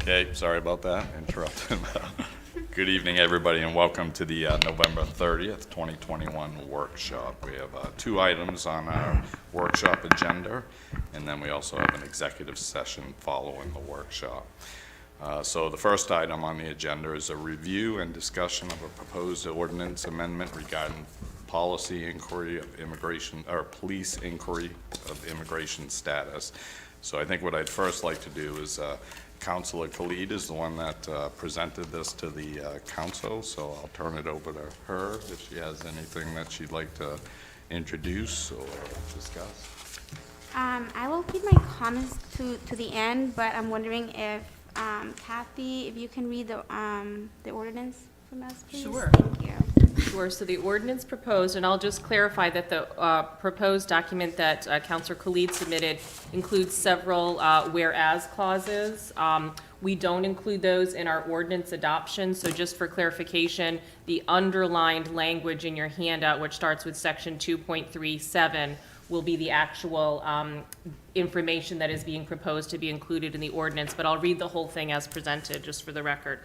Okay, sorry about that, interrupted. Good evening, everybody, and welcome to the November 30th, 2021 workshop. We have 2 items on our workshop agenda, and then we also have an executive session following the workshop. So the first item on the agenda is a review and discussion of a proposed ordinance amendment regarding policy inquiry of immigration, or police inquiry of immigration status. So I think what I'd first like to do is Councilor Khalid is the one that presented this to the council, so I'll turn it over to her if she has anything that she'd like to introduce or discuss. I will keep my comments to the end, but I'm wondering if Kathy, if you can read the ordinance from us, please. Sure. Thank you. Sure. So the ordinance proposed, and I'll just clarify that the proposed document that Councilor Khalid submitted includes several whereas clauses. We don't include those in our ordinance adoption, so just for clarification, the underlined language in your handout, which starts with section 2.37, will be the actual information that is being proposed to be included in the ordinance, but I'll read the whole thing as presented, just for the record.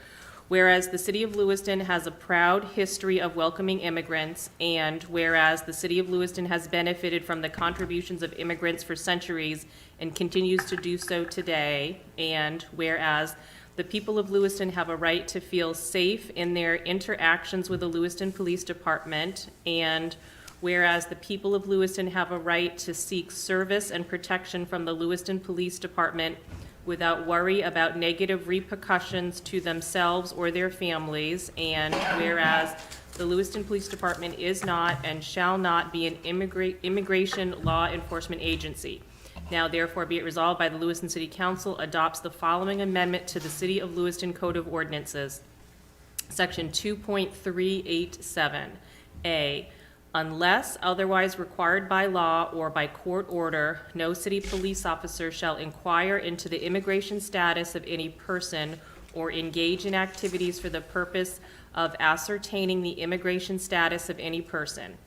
Whereas the City of Lewiston has a proud history of welcoming immigrants, and whereas the City of Lewiston has benefited from the contributions of immigrants for centuries and continues to do so today, and whereas the people of Lewiston have a right to feel safe in their interactions with the Lewiston Police Department, and whereas the people of Lewiston have a right to seek service and protection from the Lewiston Police Department without worry about negative repercussions to themselves or their families, and whereas the Lewiston Police Department is not and shall not be an immigration law enforcement agency. Now therefore be it resolved by the Lewiston City Council adopts the following amendment to the City of Lewiston Code of Ordinances. Section 2.387. A. Unless otherwise required by law or by court order, no city police officer shall inquire into the immigration status of any person or engage in activities for the purpose of ascertaining the immigration status of any person.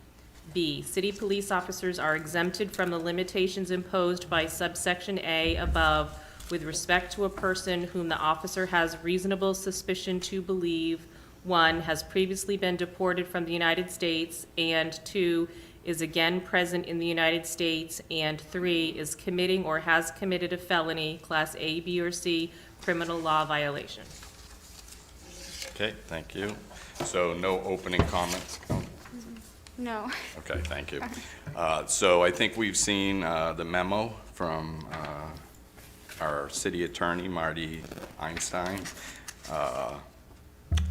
B. City police officers are exempted from the limitations imposed by subsection A above with respect to a person whom the officer has reasonable suspicion to believe 1, has previously been deported from the United States, and 2, is again present in the United States, and 3, is committing or has committed a felony, class A, B, or C, criminal law violation. Okay, thank you. So no opening comments? No. Okay, thank you. So I think we've seen the memo from our city attorney, Marty Einstein.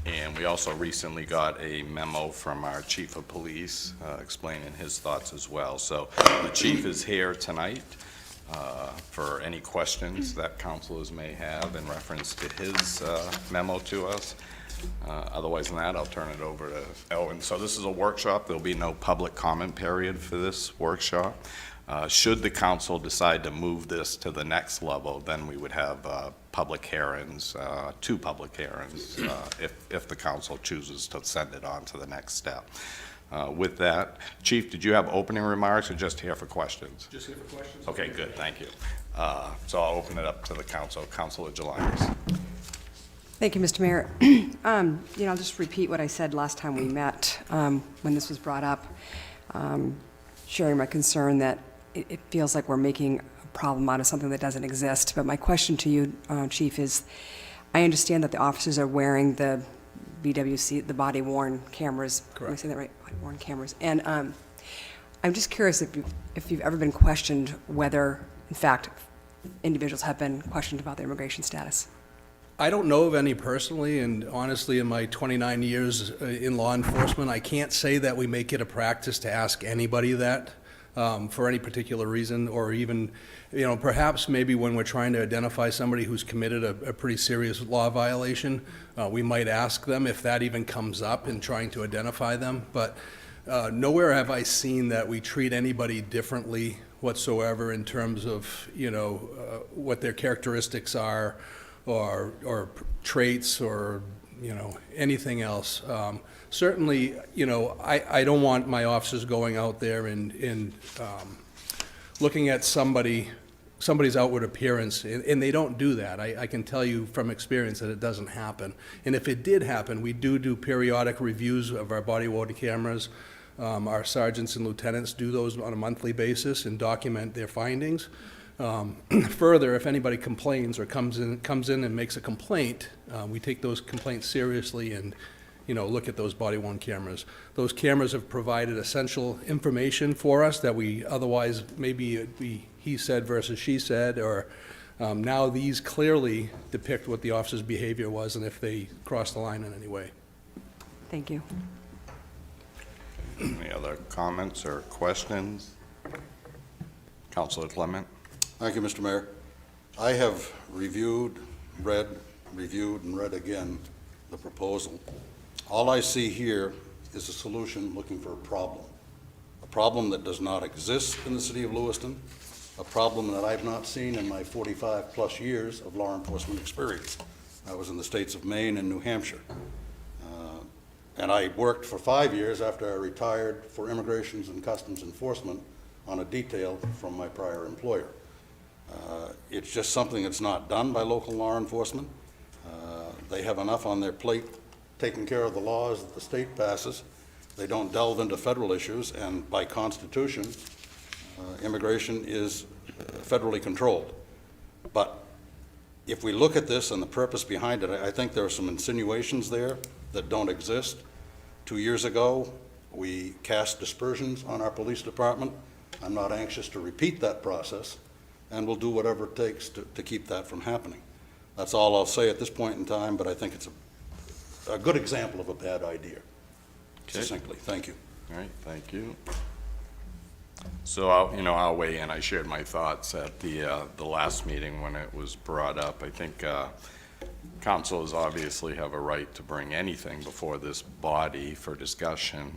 And we also recently got a memo from our chief of police explaining his thoughts as well. So the chief is here tonight for any questions that councilors may have in reference to his memo to us. Otherwise than that, I'll turn it over to Ellen. So this is a workshop. There'll be no public comment period for this workshop. Should the council decide to move this to the next level, then we would have public hearings, 2 public hearings, if the council chooses to send it on to the next step. With that, Chief, did you have opening remarks or just here for questions? Just here for questions. Okay, good, thank you. So I'll open it up to the council. Councilor Jelinas. Thank you, Mr. Mayor. I'll just repeat what I said last time we met when this was brought up, sharing my concern that it feels like we're making a problem out of something that doesn't exist. But my question to you, Chief, is I understand that the officers are wearing the BWC, the body-worn cameras. Correct. Am I saying that right? Body-worn cameras. And I'm just curious if you've ever been questioned whether, in fact, individuals have been questioned about their immigration status. I don't know of any personally, and honestly, in my 29 years in law enforcement, I can't say that we make it a practice to ask anybody that for any particular reason, or even, perhaps maybe when we're trying to identify somebody who's committed a pretty serious law violation, we might ask them if that even comes up in trying to identify them. But nowhere have I seen that we treat anybody differently whatsoever in terms of, what their characteristics are, or traits, or anything else. Certainly, I don't want my officers going out there and looking at somebody somebody's outward appearance, and they don't do that. I can tell you from experience that it doesn't happen. And if it did happen, we do periodic reviews of our body-worn cameras. Our sergeants and lieutenants do those on a monthly basis and document their findings. Further, if anybody complains or comes in and makes a complaint, we take those complaints seriously and, look at those body-worn cameras. Those cameras have provided essential information for us that we otherwise, maybe it'd be he said versus she said, or now these clearly depict what the officer's behavior was and if they crossed the line in any way. Thank you. Any other comments or questions? Councilor Clement? Thank you, Mr. Mayor. I have reviewed, read again the proposal. All I see here is a solution looking for a problem that does not exist in the city of Lewiston, a problem that I've not seen in my 45-plus years of law enforcement experience. I was in the states of Maine and New Hampshire. And I worked for 5 years after I retired for Immigrations and Customs Enforcement on a detail from my prior employer. It's just something that's not done by local law enforcement. They have enough on their plate taking care of the laws that the state passes. They don't delve into federal issues, and by Constitution, immigration is federally controlled. But if we look at this and the purpose behind it, I think there are some insinuations there that don't exist. 2 years ago, we cast dispersions on our police department. I'm not anxious to repeat that process, and we'll do whatever it takes to keep that from happening. That's all I'll say at this point in time, but I think it's a good example of a bad idea. Okay. Succinctly, thank you. All right, thank you. So I'll weigh in. I shared my thoughts at the last meeting when it was brought up. I think councils obviously have a right to bring anything before this body for discussion.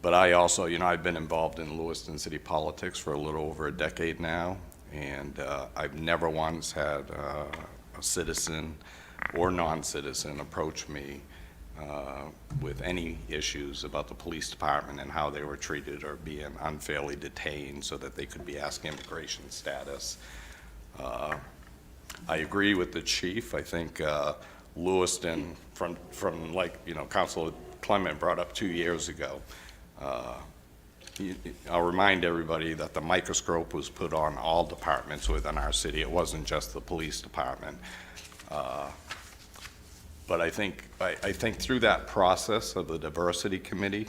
But I also, I've been involved in Lewiston city politics for a little over a decade now, and I've never once had a citizen or non-citizen approach me with any issues about the police department and how they were treated or being unfairly detained so that they could be asked immigration status. I agree with the chief. I think Lewiston, from Councilor Clement brought up 2 years ago, I'll remind everybody that the microscope was put on all departments within our city. It wasn't just the police department. But I think through that process of the diversity committee,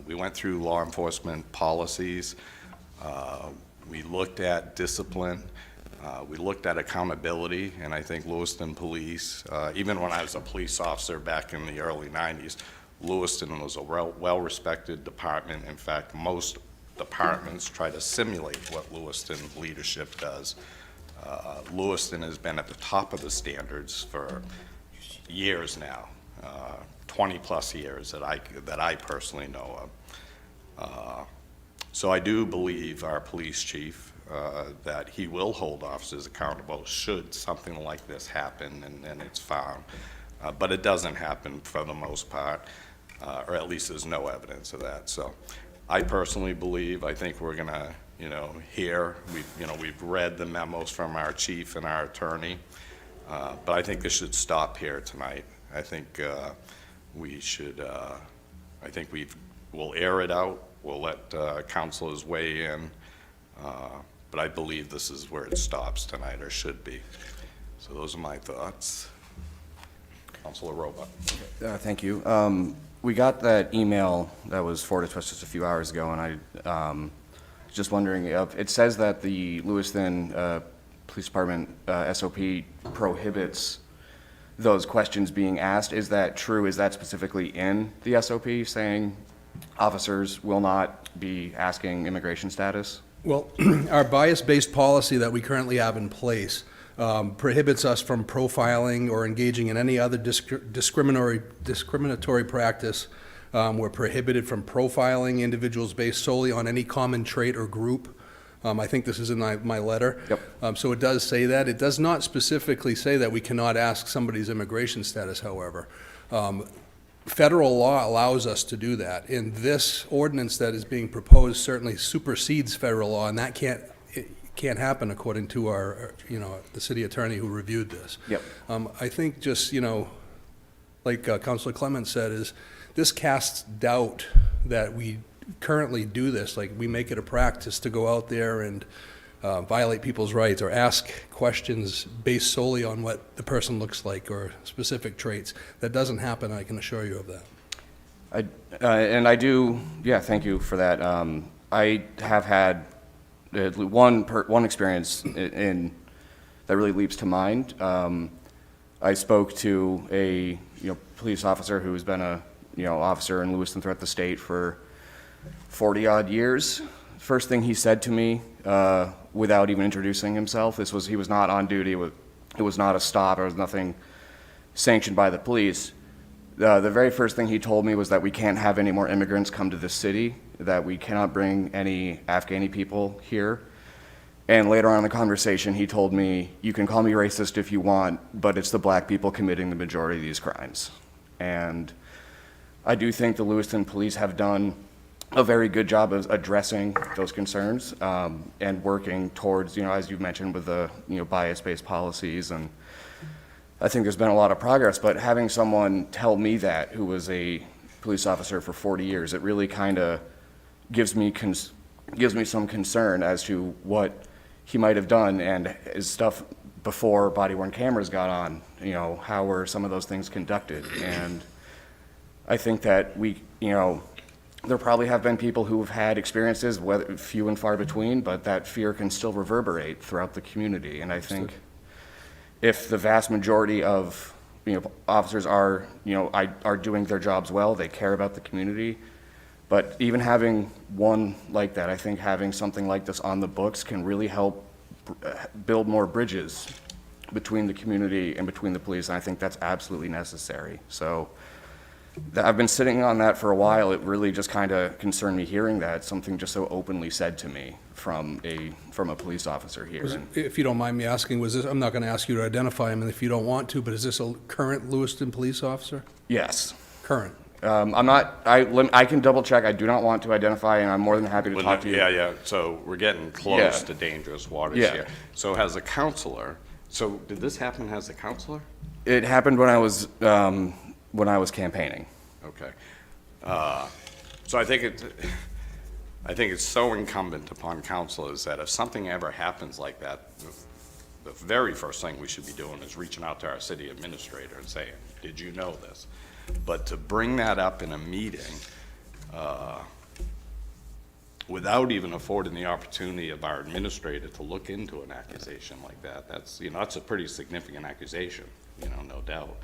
we went through law enforcement policies. We looked at discipline. We looked at accountability, and I think Lewiston Police, even when I was a police officer back in the early 90s, Lewiston was a well-respected department. In fact, most departments try to simulate what Lewiston leadership does. Lewiston has been at the top of the standards for years now, 20-plus years that I personally know of. So I do believe our police chief, that he will hold officers accountable should something like this happen and it's found. But it doesn't happen for the most part, or at least there's no evidence of that. So I personally believe, I think we're gonna, we've read the memos from our chief and our attorney, but I think this should stop here tonight. I think we'll air it out. We'll let councilors weigh in, but I believe this is where it stops tonight, or should be. So those are my thoughts. Councilor Roebuck. Thank you. We got that email that was forwarded to us just a few hours ago, and I was just wondering if it says that the Lewiston Police Department SOP prohibits those questions being asked. Is that true? Is that specifically in the SOP saying officers will not be asking immigration status? Well, our bias-based policy that we currently have in place prohibits us from profiling or engaging in any other discriminatory practice. We're prohibited from profiling individuals based solely on any common trait or group. I think this is in my letter. Yep. So it does say that. It does not specifically say that we cannot ask somebody's immigration status, however. Federal law allows us to do that, and this ordinance that is being proposed certainly supersedes federal law, and that can't, can't happen according to our, the city attorney who reviewed this. Yep. I think just, like Councilor Clement said, is this casts doubt that we currently do this, like we make it a practice to go out there and violate people's rights or ask questions based solely on what the person looks like or specific traits. That doesn't happen, I can assure you of that. And I do, yeah, thank you for that. I have had one experience that really leaps to mind. I spoke to a police officer who's been a officer in Lewiston throughout the state for 40-odd years. First thing he said to me, without even introducing himself, he was not on duty. It was not a stop. It was nothing sanctioned by the police. The very first thing he told me was that we can't have any more immigrants come to this city, that we cannot bring any Afghani people here. And later on in the conversation, he told me, you can call me racist if you want, but it's the black people committing the majority of these crimes. And I do think the Lewiston police have done a very good job of addressing those concerns and working towards, as you've mentioned, with the bias-based policies. And I think there's been a lot of progress, but having someone tell me that, who was a police officer for 40 years, it really kind of gives me some concern as to what he might have done and his stuff before body-worn cameras got on. How were some of those things conducted? And I think that there probably have been people who have had experiences, whether few and far between, but that fear can still reverberate throughout the community. And I think if the vast majority of officers are doing their jobs well, they care about the community. But even having one like that, I think having something like this on the books can really help build more bridges between the community and between the police. And I think that's absolutely necessary. So I've been sitting on that for a while. It really just kind of concerned me hearing that, something just so openly said to me from a police officer here. If you don't mind me asking, I'm not going to ask you to identify him, and if you don't want to, but is this a current Lewiston police officer? Yes. Current. I can double check. I do not want to identify, and I'm more than happy to talk to you. Yeah, so we're getting close to dangerous waters Yeah. here. So as a counselor, did this happen as a counselor? It happened when I was campaigning. Okay. So I think it's so incumbent upon counselors that if something ever happens like that, the very first thing we should be doing is reaching out to our city administrator and saying, did you know this? But to bring that up in a meeting without even affording the opportunity of our administrator to look into an accusation like that, that's a pretty significant accusation, no doubt.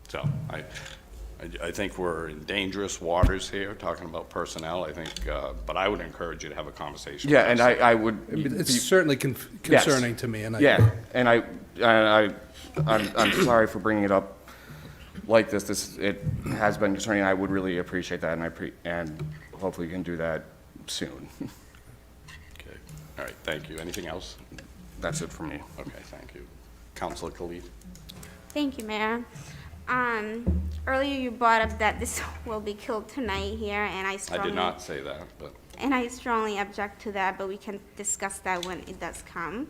So I think we're in dangerous waters here, talking about personnel, I think, but I would encourage you to have a conversation. Yeah, and I would. It's certainly concerning to me, and and I'm sorry for bringing it up like this. It has been concerning. I would really appreciate that, and hopefully we can do that soon. Okay, all right, thank you. Anything else? That's it for me. Okay, thank you. Councilor Khalid? Thank you, Mayor. Earlier you brought up that this will be killed tonight here, and I did not say that, but. And I strongly object to that, but we can discuss that when it does come.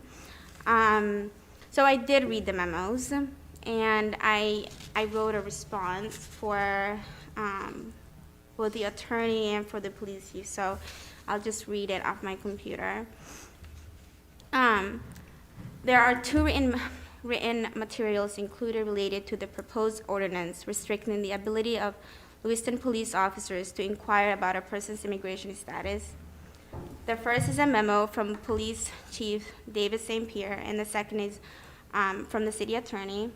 So I did read the memos, and I wrote a response for both the attorney and for the police chief, so I'll just read it off my computer. There are two written materials included related to the proposed ordinance restricting the ability of Lewiston police officers to inquire about a person's immigration status. The first is a memo from Police Chief David St. Pierre, and the second is from the city attorney.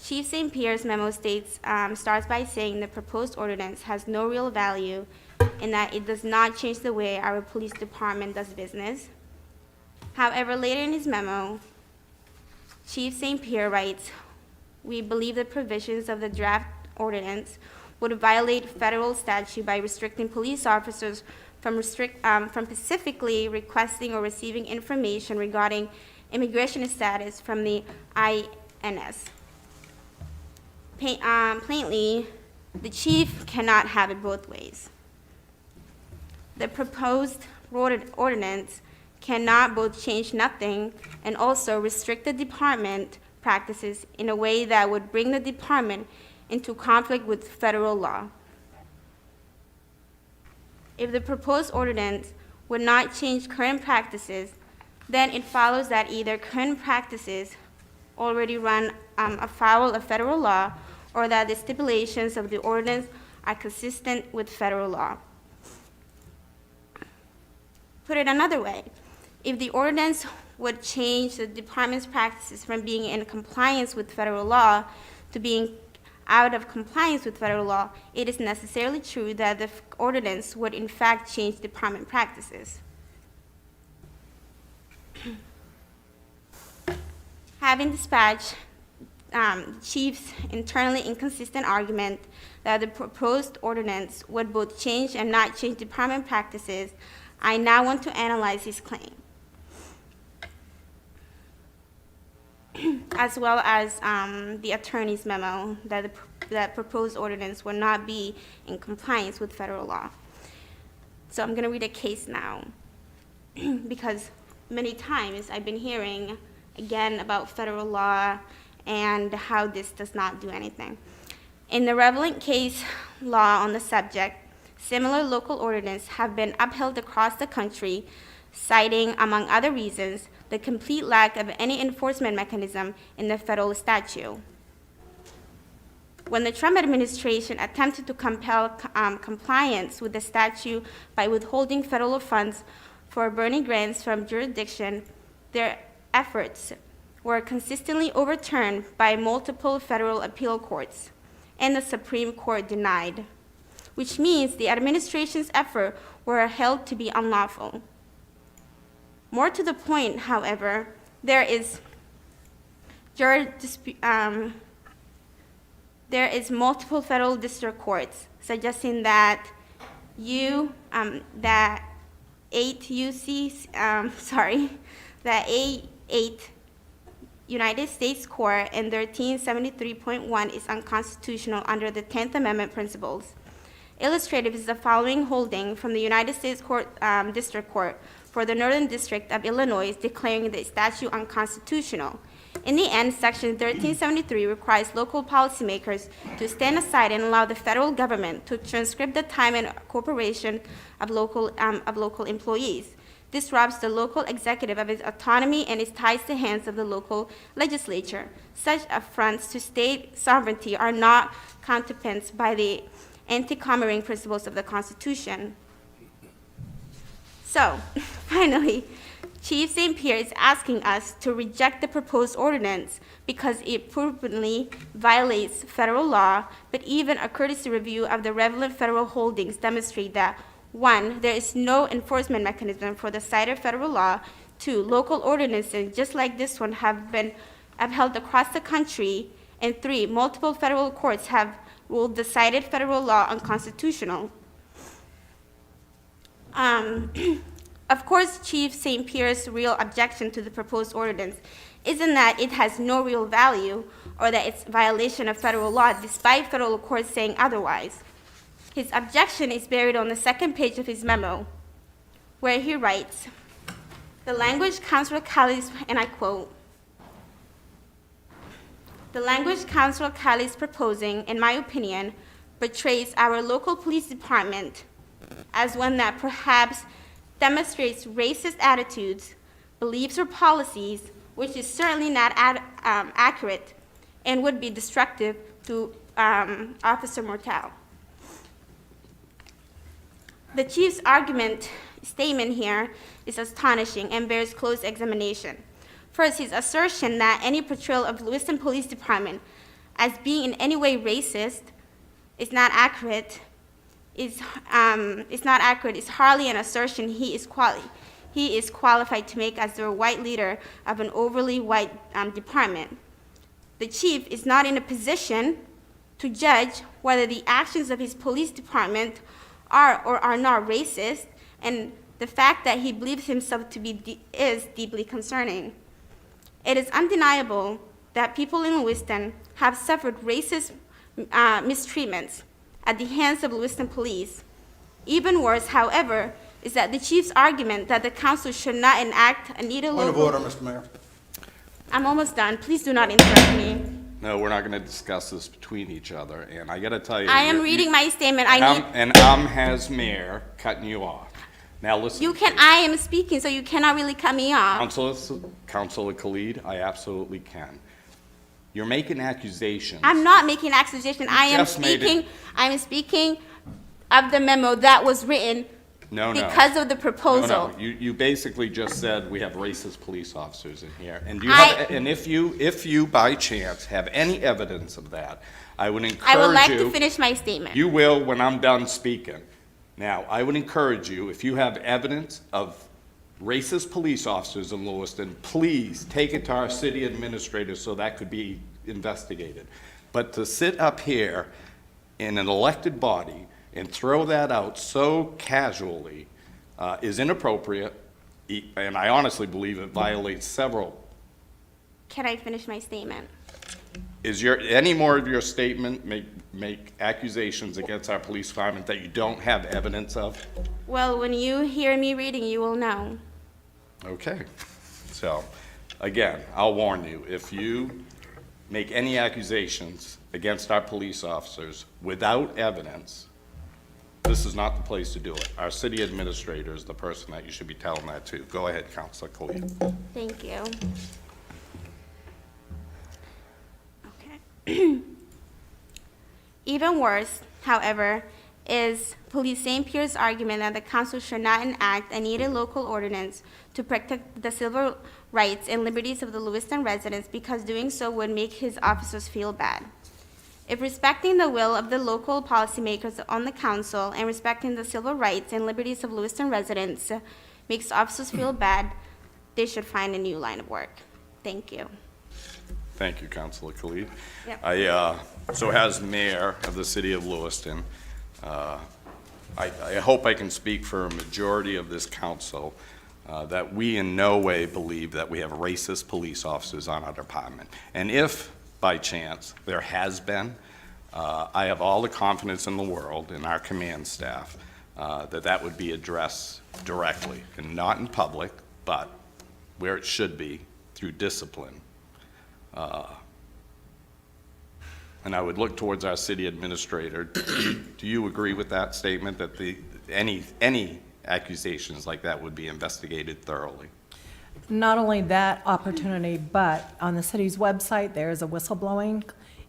Chief St. Pierre's memo starts by saying the proposed ordinance has no real value in that it does not change the way our police department does business. However, later in his memo, Chief St. Pierre writes, "We believe the provisions of the draft ordinance would violate federal statute by restricting police officers from specifically requesting or receiving information regarding immigration status from the INS. Plainly, the chief cannot have it both ways. The proposed ordinance cannot both change nothing and also restrict the department practices in a way that would bring the department into conflict with federal law. If the proposed ordinance would not change current practices, then it follows that either current practices already run afoul of federal law, or that the stipulations of the ordinance are consistent with federal law. Put it another way, if the ordinance would change the department's practices from being in compliance with federal law to being out of compliance with federal law, it is necessarily true that the ordinance would in fact change department practices. Having dispatched Chief's internally inconsistent argument that the proposed ordinance would both change and not change department practices, I now want to analyze his claim, as well as the attorney's memo that that proposed ordinance will not be in compliance with federal law. So I'm going to read a case now, because many times I've been hearing again about federal law and how this does not do anything. In the relevant case law on the subject, similar local ordinances have been upheld across the country, citing, among other reasons, the complete lack of any enforcement mechanism in the federal statute. When the Trump administration attempted to compel compliance with the statute by withholding federal funds for burning grants from jurisdiction, their efforts were consistently overturned by multiple federal appeal courts, and the Supreme Court denied, which means the administration's efforts were held to be unlawful. More to the point, however, there is multiple federal district courts suggesting that that 8 United States Court in 1373.1 is unconstitutional under the 10th Amendment principles. Illustrative is the following holding from the United States District Court for the Northern District of Illinois declaring the statute unconstitutional. In the end, Section 1373 requires local policymakers to stand aside and allow the federal government to transcribe the time and cooperation of local employees. This robs the local executive of its autonomy and it ties the hands of the local legislature. Such affronts to state sovereignty are not countenanced by the anti-commerce principles of the Constitution. So, finally, Chief St. Pierre is asking us to reject the proposed ordinance because it provably violates federal law, but even a courtesy review of the relevant federal holdings demonstrate that 1, there is no enforcement mechanism for the cited federal law. 2, local ordinances just like this one have been upheld across the country. And 3, multiple federal courts have ruled the cited federal law unconstitutional. Of course, Chief St. Pierre's real objection to the proposed ordinance isn't that it has no real value or that it's violation of federal law, despite federal courts saying otherwise. His objection is buried on the second page of his memo, where he writes, the language Councilor Khalid, and I quote, the language Councilor Khalid is proposing, in my opinion, betrays our local police department as one that perhaps demonstrates racist attitudes, beliefs, or policies, which is certainly not accurate and would be destructive to Officer Mortel. The Chief's statement here is astonishing and bears close examination. First, his assertion that any portrayal of Lewiston Police Department as being in any way racist is not accurate. It's hardly an assertion he is qualified to make as the white leader of an overly white department. The chief is not in a position to judge whether the actions of his police department are or are not racist, and the fact that he believes himself to be is deeply concerning. It is undeniable that people in Lewiston have suffered racist mistreatments at the hands of Lewiston police. Even worse, however, is that the chief's argument that the council should not enact a needed Point of local... order, Mr. Mayor. I'm almost done. Please do not interrupt me. No, we're not going to discuss this between each other, and I got to tell you. I am you're- reading my statement. And I'm has mayor cutting you off. Now, listen. I am speaking, so you cannot really cut me off. Councilor Khalid, I absolutely can. You're making accusations. I'm not making accusation. I am speaking of the memo that was written No. because of the proposal. No. You basically just said we have racist police officers in here. And if you by chance have any evidence of that, I would encourage you. I would like to finish my statement. You will when I'm done speaking. Now, I would encourage you, if you have evidence of racist police officers in Lewiston, please take it to our city administrator so that could be investigated. But to sit up here in an elected body and throw that out so casually is inappropriate, and I honestly believe it violates several. Can I finish my statement? Any more of your statement make accusations against our police department that you don't have evidence of? Well, when you hear me reading, you will know. Okay. So, again, I'll warn you, if you make any accusations against our police officers without evidence, this is not the place to do it. Our city administrator is the person that you should be telling that to. Go ahead, Councilor Khalid. Thank you. Okay. Even worse, however, is Police St. Pierre's argument that the council should not enact a needed local ordinance to protect the civil rights and liberties of the Lewiston residents because doing so would make his officers feel bad. If respecting the will of the local policymakers on the council and respecting the civil rights and liberties of Lewiston residents makes officers feel bad, they should find a new line of work. Thank you. Thank you, Councilor Khalid. Yep. So as mayor of the city of Lewiston, I hope I can speak for a majority of this council that we in no way believe that we have racist police officers on our department. And if, by chance, there has been, I have all the confidence in the world in our command staff that would be addressed directly, and not in public, but where it should be, through discipline. And I would look towards our city administrator. Do you agree with that statement, that any accusations like that would be investigated thoroughly? Not only that opportunity, but on the city's website, there is a whistleblowing.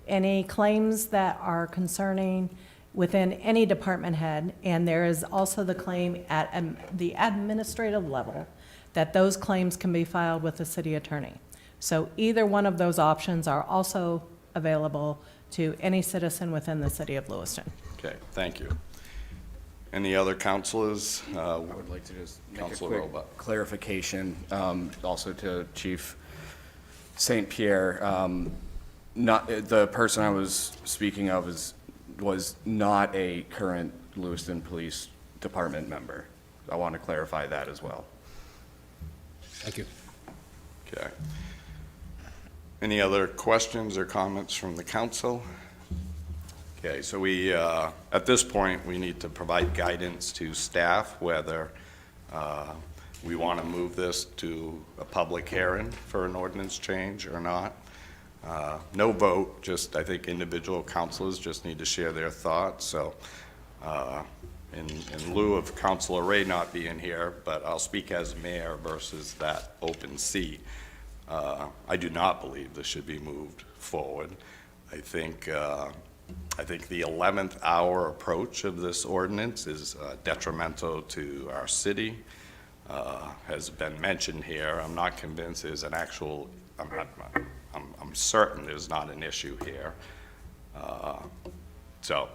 Any claims that are concerning within any department head, and there is also the claim at the administrative level, that those claims can be filed with the city attorney. So either one of those options are also available to any citizen within the city of Lewiston. Okay, thank you. Any other councilors? I would like to just make a Councilor quick Roebuck. clarification, also to Chief St. Pierre. Not, the person I was speaking of was not a current Lewiston Police Department member. I want to clarify that as well. Thank you. Okay. Any other questions or comments from the council? Okay, so we, at this point, we need to provide guidance to staff whether we want to move this to a public hearing for an ordinance change or not. No vote, just I think individual councilors just need to share their thoughts. So in lieu of Councilor Ray not being here, but I'll speak as mayor versus that open seat. I do not believe this should be moved forward. I think the 11th hour approach of this ordinance is detrimental to our city. Has been mentioned here. I'm not convinced there's an actual, I'm certain there's not an issue here. So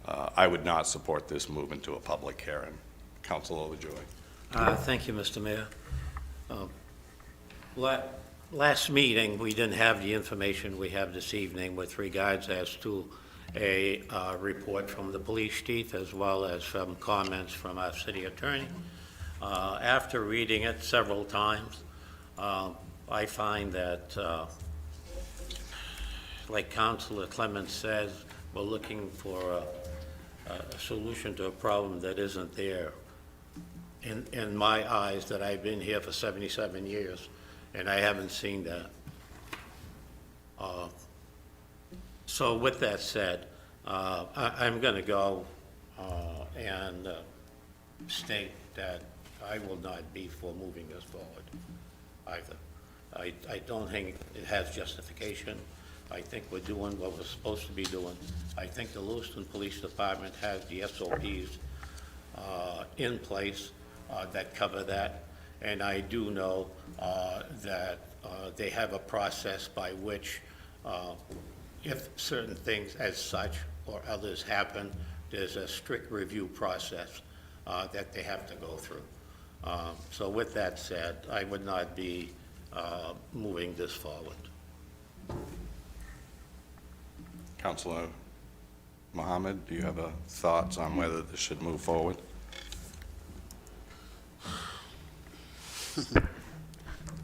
I would not support this movement to a public hearing. Councilor Lajoie. Thank you, Mr. Mayor. Last meeting, we didn't have the information we have this evening with regards as to a report from the police chief as well as some comments from our city attorney. After reading it several times, I find that, like Councilor Clemens says, we're looking for a solution to a problem that isn't there. in my eyes, that I've been here for 77 years, and I haven't seen that. So with that said, I'm going to go and state that I will not be for moving this forward either. I don't think it has justification. I think we're doing what we're supposed to be doing. I think the Lewiston Police Department has the SOPs in place that cover that, and I do know that they have a process by which if certain things as such or others happen, there's a strict review process that they have to go through. So with that said, I would not be moving this forward. Councilor Mohammed, do you have thoughts on whether this should move forward?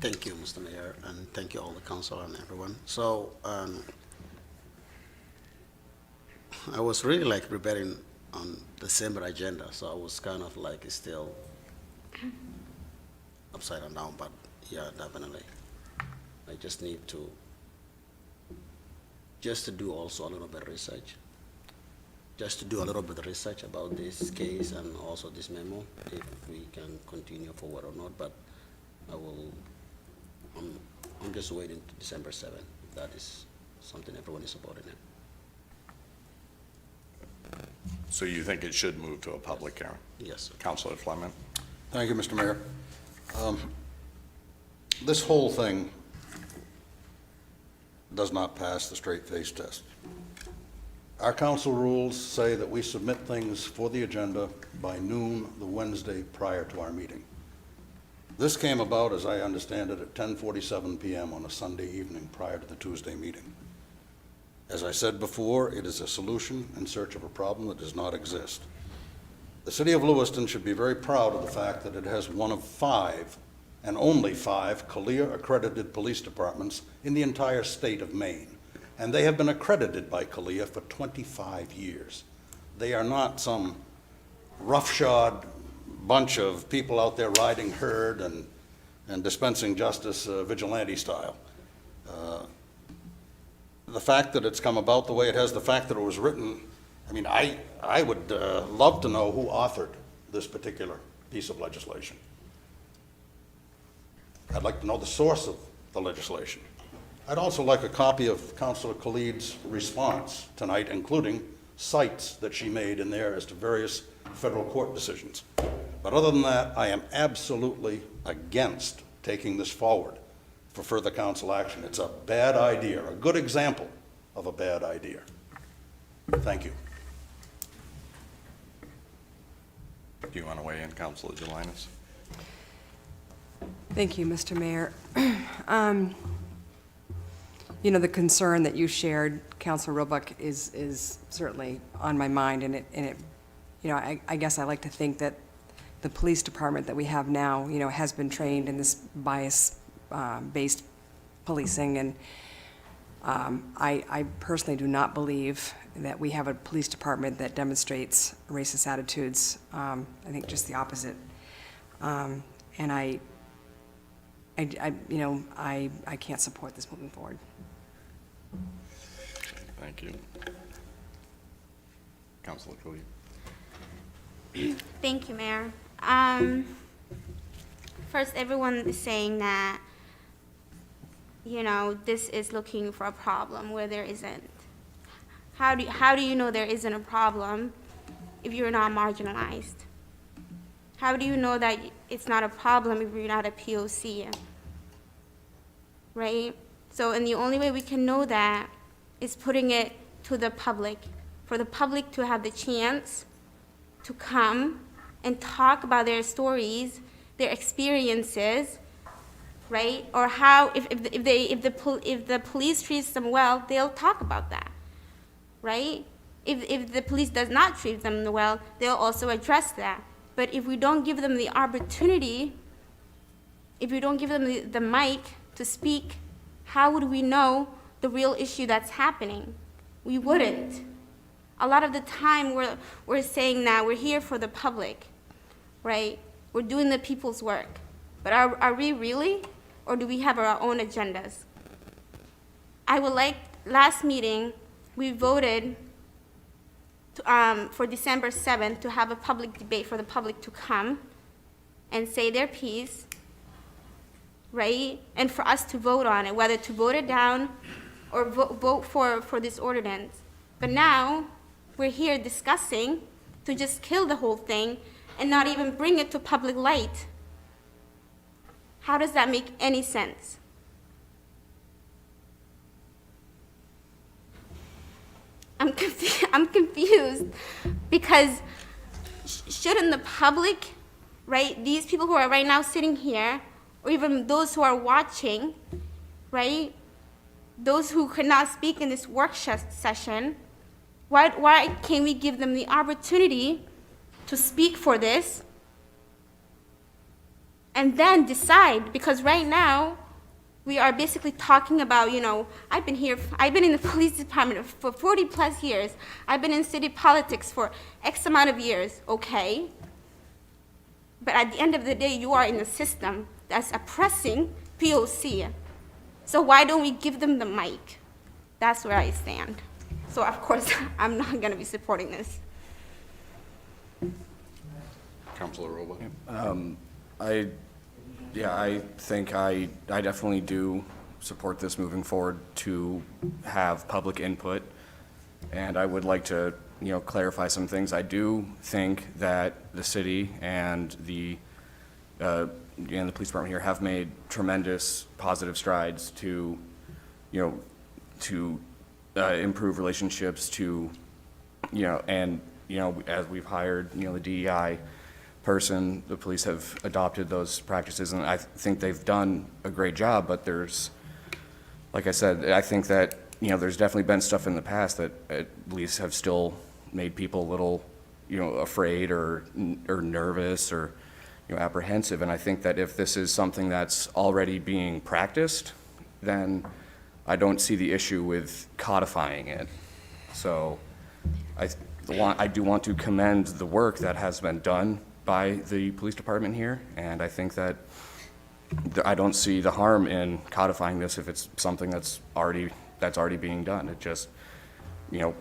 Thank you, Mr. Mayor, and thank you all the council and everyone. So I was really like preparing on December agenda, so I was kind of like still upside down, but yeah, definitely. I just need to do also a little bit of research. Just to do a little bit of research about this case and also this memo, if we can continue forward or not, but I'm just waiting to December 7th. If that is something everyone is supporting it. So you think it should move to a public hearing? Yes, sir. Councilor Fleming? Thank you, Mr. Mayor. This whole thing does not pass the straight face test. Our council rules say that we submit things for the agenda by noon the Wednesday prior to our meeting. This came about, as I understand it, at 10:47 p.m. on a Sunday evening prior to the Tuesday meeting. As I said before, it is a solution in search of a problem that does not exist. The city of Lewiston should be very proud of the fact that it has one of 5 and only 5 CALEA-accredited police departments in the entire state of Maine. And they have been accredited by CALEA for 25 years. They are not some roughshod bunch of people out there riding herd and dispensing justice vigilante style. The fact that it's come about the way it has, the fact that it was written, I mean, I would love to know who authored this particular piece of legislation. I'd like to know the source of the legislation. I'd also like a copy of Councilor Khalid's response tonight, including cites that she made in there as to various federal court decisions. But other than that, I am absolutely against taking this forward for further council action. It's a bad idea, a good example of a bad idea. Thank you. Do you want to weigh in, Councilor Jelinas? Thank you, Mr. Mayor. You know, the concern that you shared, Councilor Roebuck, is certainly on my mind, and it, you know, I guess I like to think that the police department that we have now, you know, has been trained in this bias-based policing, and I personally do not believe that we have a police department that demonstrates racist attitudes. I think just the opposite. And you know, I can't support this moving forward. Thank you. Councilor Khalid? Thank you, Mayor. First, everyone is saying that, you know, this is looking for a problem where there isn't. How do you know there isn't a problem if you're not marginalized? How do you know that it's not a problem if you're not a POC? Right? So, and the only way we can know that is putting it to the public, for the public to have the chance to come and talk about their stories, their experiences, right? Or how, if the police treats them well, they'll talk about that, right? If the police does not treat them well, they'll also address that. But if we don't give them the opportunity, if we don't give them the mic to speak, how would we know the real issue that's happening? We wouldn't. A lot of the time we're saying that we're here for the public, right? We're doing the people's work. But are we really? Or do we have our own agendas? I would like, last meeting, we voted for December 7th to have a public debate for the public to come and say their piece, right? And for us to vote on it, whether to vote it down or vote for this ordinance. But now, we're here discussing to just kill the whole thing and not even bring it to public light. How does that make any sense? I'm confused because shouldn't the public, right, these people who are right now sitting here, or even those who are watching, right, those who could not speak in this workshop session, why can't we give them the opportunity to speak for this and then decide? Because right now, we are basically talking about, I've been in the police department for 40 plus years. I've been in city politics for X amount of years, okay? But at the end of the day, you are in a system that's oppressing POC. So why don't we give them the mic? That's where I stand. So of course, I'm not gonna be supporting this. Councilor Robo? I think I definitely do support this moving forward to have public input. And I would like to, clarify some things. I do think that the city and the police department here have made tremendous positive strides to, improve relationships, as we've hired, the DEI person, the police have adopted those practices, and I think they've done a great job, but there's, like I said, I think that, there's definitely been stuff in the past that at least have still made people a little, afraid or nervous or, apprehensive, and I think that if this is something that's already being practiced, then I don't see the issue with codifying it. So I do want to commend the work that has been done by the police department here, and I think that I don't see the harm in codifying this if it's something that's already being done. It just,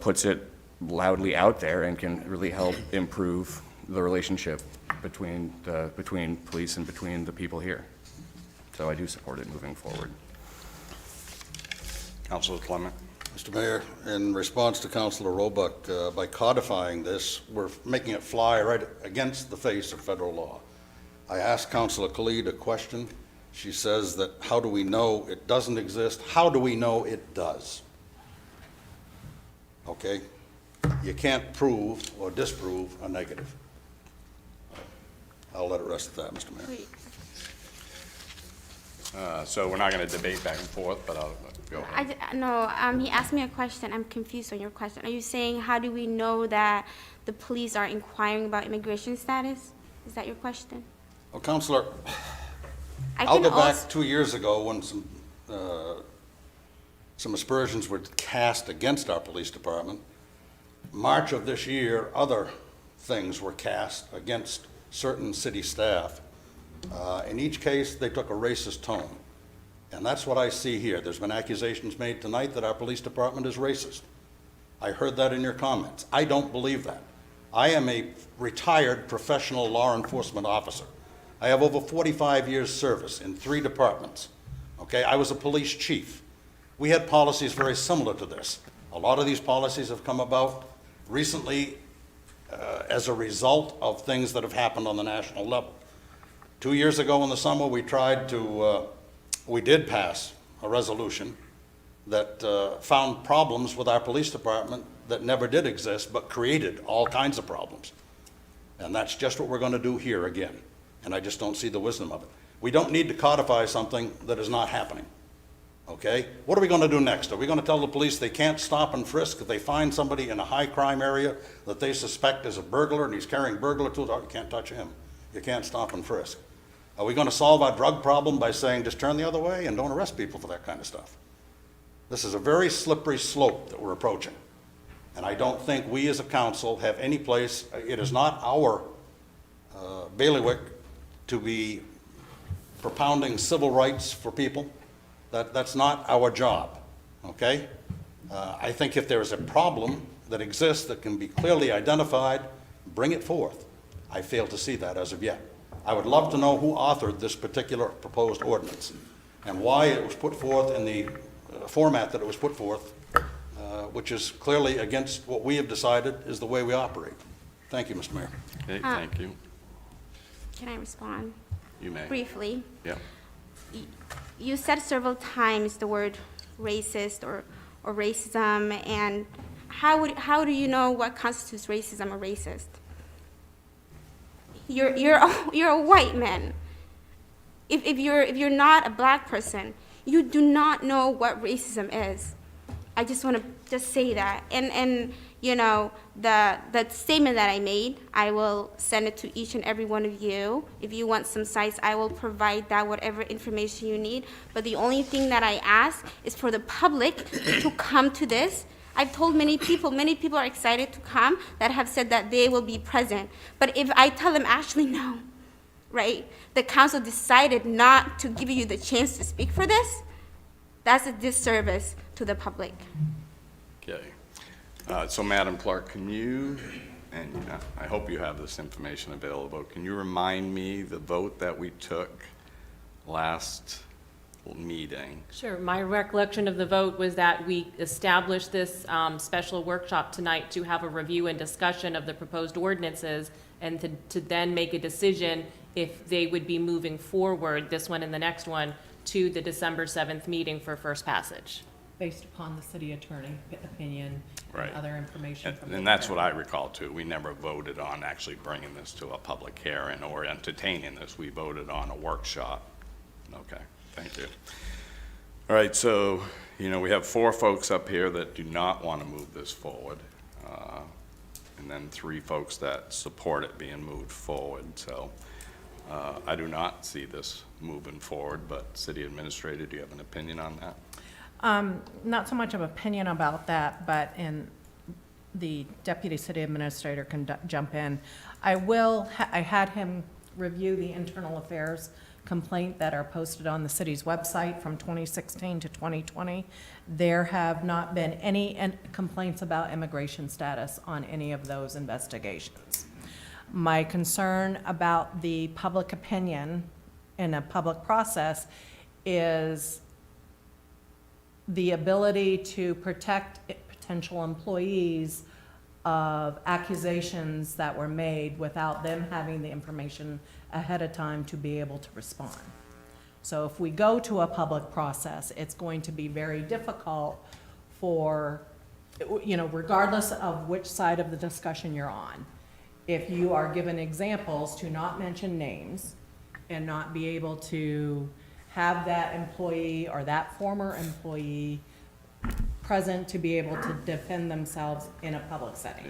puts it loudly out there and can really help improve the relationship between police and between the people here. So I do support it moving forward. Councilor Clement? Mr. Mayor, in response to Councilor Roebuck, by codifying this, we're making it fly right against the face of federal law. I asked Councilor Khalid a question. She says that, how do we know it doesn't exist? How do we know it does? Okay? You can't prove or disprove a negative. I'll let it rest at that, Mr. Mayor. Wait. So we're not going to debate back and forth, but I'll go ahead. He asked me a question. I'm confused on your question. Are you saying, how do we know that the police are inquiring about immigration status? Is that your question? Well, Councilor, I I'll can go back also- 2 years ago when some aspersions were cast against our police department. March of this year, other things were cast against certain city staff. In each case, they took a racist tone. And that's what I see here. There's been accusations made tonight that our police department is racist. I heard that in your comments. I don't believe that. I am a retired professional law enforcement officer. I have over 45 years service in 3 departments. Okay, I was a police chief. We had policies very similar to this. A lot of these policies have come about recently as a result of things that have happened on the national level. 2 years ago in the summer, we did pass a resolution that found problems with our police department that never did exist, but created all kinds of problems. And that's just what we're going to do here again. And I just don't see the wisdom of it. We don't need to codify something that is not happening. Okay? What are we going to do next? Are we going to tell the police they can't stop and frisk if they find somebody in a high crime area that they suspect is a burglar and he's carrying burglar tools? Oh, you can't touch him. You can't stop and frisk. Are we going to solve our drug problem by saying just turn the other way and don't arrest people for that kind of stuff? This is a very slippery slope that we're approaching. And I don't think we as a council have any place, it is not our bailiwick to be propounding civil rights for people. That's not our job, okay? I think if there is a problem that exists that can be clearly identified, bring it forth. I fail to see that as of yet. I would love to know who authored this particular proposed ordinance and why it was put forth in the format that it was put forth, which is clearly against what we have decided is the way we operate. Thank you, Mr. Mayor. Okay, thank you. Can I respond You may. briefly? Yep. You said several times the word racist or racism, and how do you know what constitutes racism or racist? You're a white man. If you're not a black person, you do not know what racism is. I just want to just say that. And you know, the statement that I made, I will send it to each and every one of you. If you want some sites, I will provide that, whatever information you need. But the only thing that I ask is for the public to come to this. I've told many people are excited to come that have said that they will be present. But if I tell them, actually, no, right? The council decided not to give you the chance to speak for this. That's a disservice to the public. Okay. So Madam Clerk, can you, and I hope you have this information available, can you remind me the vote that we took last meeting? Sure. My recollection of the vote was that we established this special workshop tonight to have a review and discussion of the proposed ordinances and to then make a decision if they would be moving forward, this one and the next one, to the December 7th meeting for first passage. Based upon the city attorney opinion Right. and other information from the. And that's what I recall too. We never voted on actually bringing this to a public hearing or entertaining this. We voted on a workshop. Okay, thank you. All right, so, you know, we have 4 folks up here that do not want to move this forward. And then 3 folks that support it being moved forward. So I do not see this moving forward, but City Administrator, do you have an opinion on that? Not so much of opinion about that, but the Deputy City Administrator can jump in. I had him review the internal affairs complaint that are posted on the city's website from 2016 to 2020. There have not been any complaints about immigration status on any of those investigations. My concern about the public opinion in a public process is the ability to protect potential employees of accusations that were made without them having the information ahead of time to be able to respond. So if we go to a public process, it's going to be very difficult for, you know, regardless of which side of the discussion you're on. If you are given examples, to not mention names and not be able to have that employee or that former employee present to be able to defend themselves in a public setting.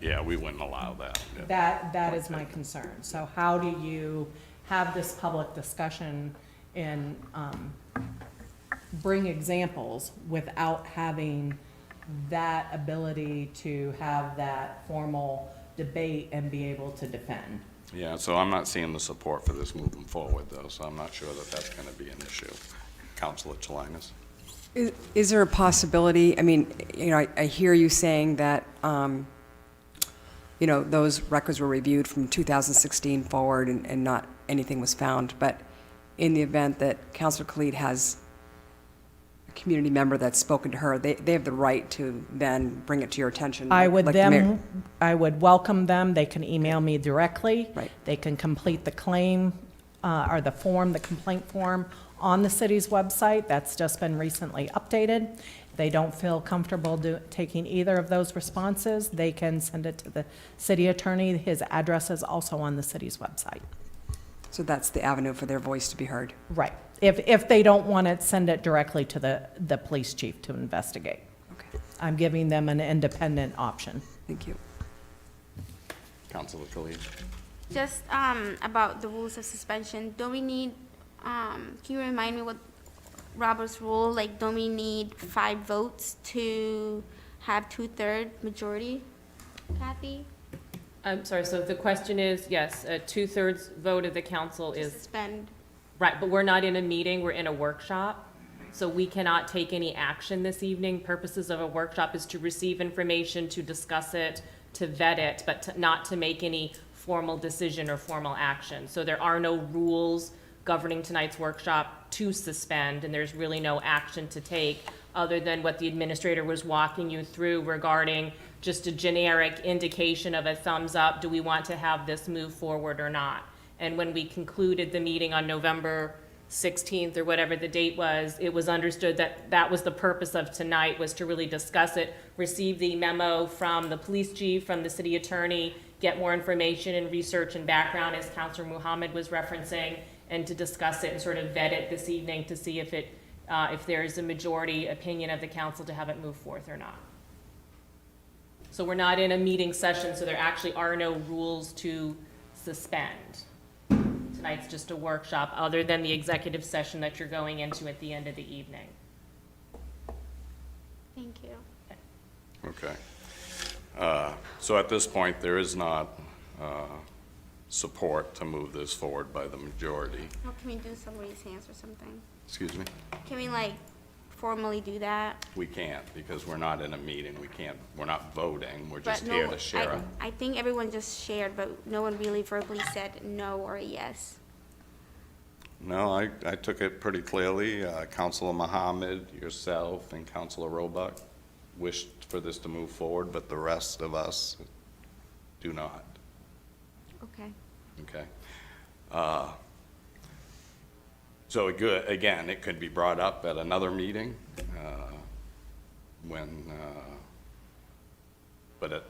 Yeah, we wouldn't allow that. Yeah. That is my concern. So how do you have this public discussion and bring examples without having that ability to have that formal debate and be able to defend? Yeah, so I'm not seeing the support for this moving forward, though, so I'm not sure that that's going to be an issue. Councilor Chalinas? Is there a possibility, I mean, you know, I hear you saying that, you know, those records were reviewed from 2016 forward and not anything was found, but in the event that Councilor Khalid has a community member that's spoken to her, they have the right to then bring it to your attention. I would like the mayor. I would welcome them. They can email me directly. Right. They can complete the claim or the form, the complaint form on the city's website. That's just been recently updated. If they don't feel comfortable taking either of those responses, they can send it to the city attorney. His address is also on the city's website. So that's the avenue for their voice to be heard. Right. If they don't want to send it directly to the police chief to investigate. Okay, I'm giving them an independent option. thank you. Councilor Khalid? Just about the rules of suspension, don't we need, can you remind me what Robert's rule, like, don't we need 5 votes to have 2/3 majority, Kathy? I'm sorry, so the question is, yes, a 2/3 vote of the council To is, suspend. right, but we're not in a meeting, we're in a workshop. So we cannot take any action this evening. Purposes of a workshop is to receive information, to discuss it, to vet it, but not to make any formal decision or formal action. So there are no rules governing tonight's workshop to suspend, and there's really no action to take other than what the administrator was walking you through regarding just a generic indication of a thumbs up, do we want to have this move forward or not? And when we concluded the meeting on November 16th or whatever the date was, it was understood that that was the purpose of tonight, was to really discuss it, receive the memo from the police chief, from the city attorney, get more information and research and background, as Councilor Muhammad was referencing, and to discuss it and sort of vet it this evening to see if it, if there is a majority opinion of the council to have it move forth or not. So we're not in a meeting session, so there actually are no rules to suspend. Tonight's just a workshop, other than the executive session that you're going into at the end of the evening. Thank you. Okay. So at this point, there is not support to move this forward by the majority. Well, can we do some raise hands or something? Excuse me? Can we like formally do that? We can't, because we're not in a meeting. We can't, we're not voting. We're But just here no, to share it. I think everyone just shared, but no one really verbally said no or yes. No, I took it pretty clearly. Councilor Muhammad, yourself, and Councilor Roebuck wished for this to move forward, but the rest of us do not. Okay. Okay. So again, it could be brought up at another meeting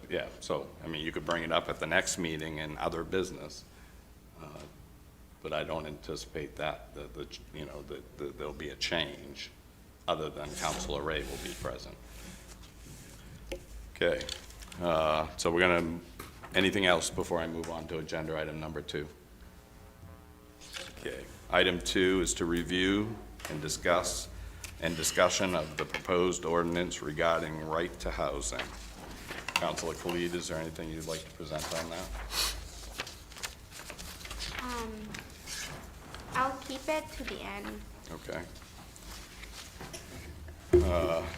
yeah, so, I mean, you could bring it up at the next meeting in other business. But I don't anticipate that there'll be a change other than Councilor Ray will be present. Okay, so we're gonna, anything else before I move on to agenda item number 2? Okay, item 2 is to review and discussion of the proposed ordinance regarding right to housing. Councilor Khalid, is there anything you'd like to present on that? I'll keep it to the end. Okay.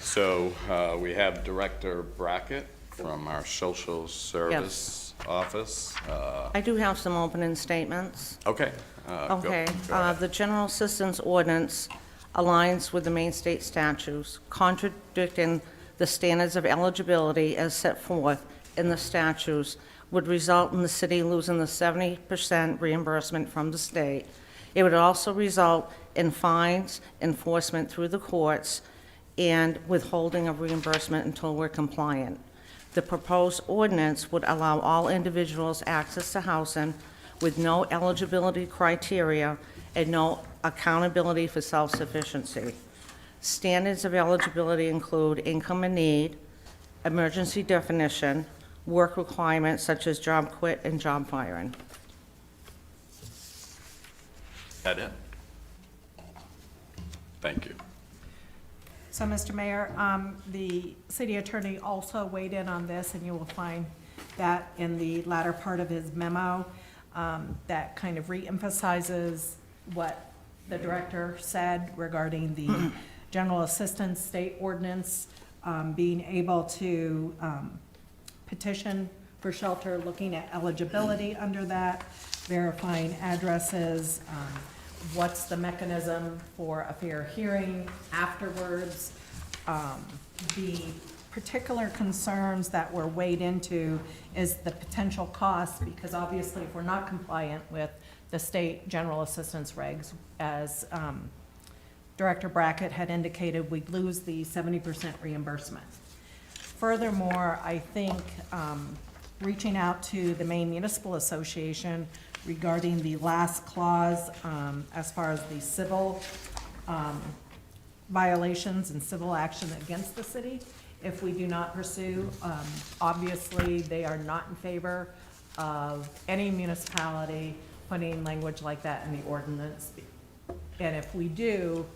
So we have Director Brackett from our Social Service Office. I do have some opening statements. Okay. Okay. Go ahead. The General Assistance Ordinance aligns with the Maine state statutes, contradicting the standards of eligibility as set forth in the statutes would result in the city losing the 70% reimbursement from the state. It would also result in fines, enforcement through the courts, and withholding of reimbursement until we're compliant. The proposed ordinance would allow all individuals access to housing with no eligibility criteria and no accountability for self-sufficiency. Standards of eligibility include income and need, emergency definition, work requirements such as job quit and job firing. That it? Thank you. So, Mr. Mayor, the city attorney also weighed in on this, and you will find that in the latter part of his memo, that kind of reemphasizes what the director said regarding the general assistance state ordinance, being able to petition for shelter, looking at eligibility under that, verifying addresses, what's the mechanism for a fair hearing afterwards. The particular concerns that were weighed into is the potential cost, because obviously if we're not compliant with the state general assistance regs, as Director Brackett had indicated, we'd lose the 70% reimbursement. Furthermore, I think reaching out to the Maine Municipal Association regarding the last clause as far as the civil violations and civil action against the city, if we do not pursue, obviously they are not in favor of any municipality putting language like that in the ordinance. And if we do,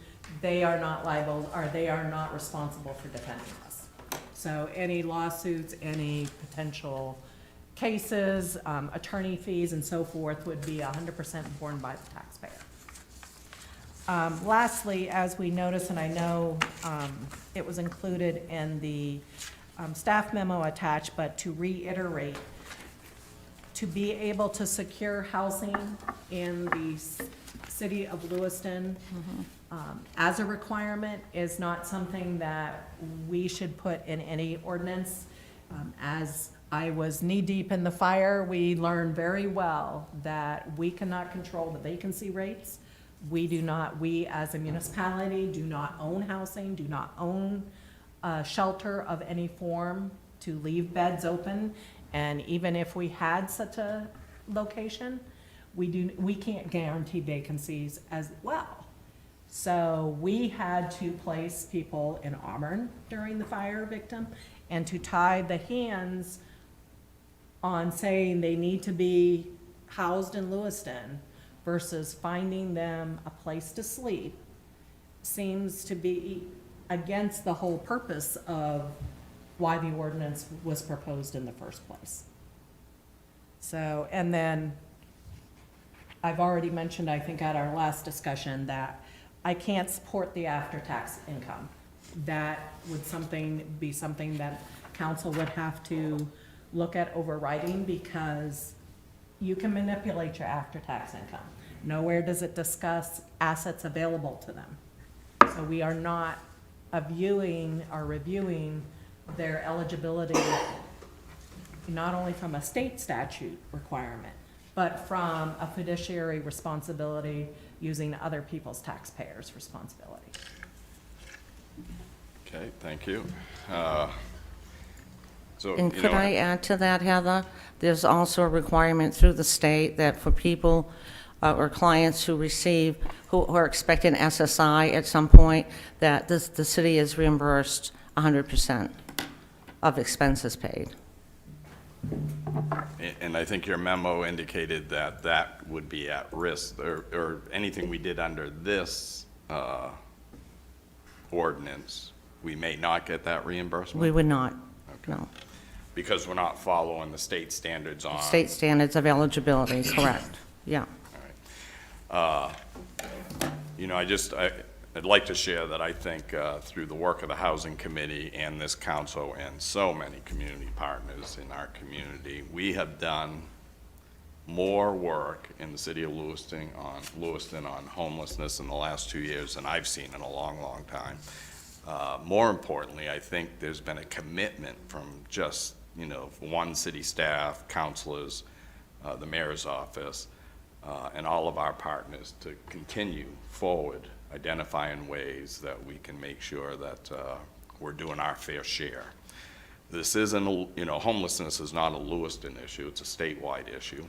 they are not liable, or they are not responsible for defending us. So any lawsuits, any potential cases, attorney fees and so forth would be 100% borne by the taxpayer. Lastly, as we notice, and I know it was included in the staff memo attached, but to reiterate, to be able to secure housing in the city of Lewiston as a requirement is not something that we should put in any ordinance. As I was knee-deep in the fire, we learned very well that we cannot control the vacancy rates. We as a municipality do not own housing, do not own shelter of any form to leave beds open. And even if we had such a location, we can't guarantee vacancies as well. So we had to place people in Auburn during the fire victim and to tie the hands on saying they need to be housed in Lewiston versus finding them a place to sleep seems to be against the whole purpose of why the ordinance was proposed in the first place. So, and then I've already mentioned, I think at our last discussion, that I can't support the after-tax income. That would be something that council would have to look at overriding because you can manipulate your after-tax income. Nowhere does it discuss assets available to them. So we are not reviewing their eligibility, not only from a state statute requirement, but from a fiduciary responsibility using other people's taxpayers' responsibility. Okay, thank you. So, And you could know, I add to that, Heather? There's also a requirement through the state that for people or clients who are expecting SSI at some point, that the city is reimbursed 100% of expenses paid. And I think your memo indicated that that would be at risk, or anything we did under this ordinance, we may not get that reimbursement? We would not, no. Because we're not following the state standards on... State standards of eligibility, correct, yeah. You know, I'd like to share that I think through the work of the Housing Committee and this council and so many community partners in our community, we have done more work in the city of Lewiston on homelessness in the last 2 years than I've seen in a long, long time. More importantly, I think there's been a commitment from just, you know, one city staff, councilors, the mayor's office, and all of our partners to continue forward, identifying ways that we can make sure that we're doing our fair share. This isn't, you know, homelessness is not a Lewiston issue, it's a statewide issue.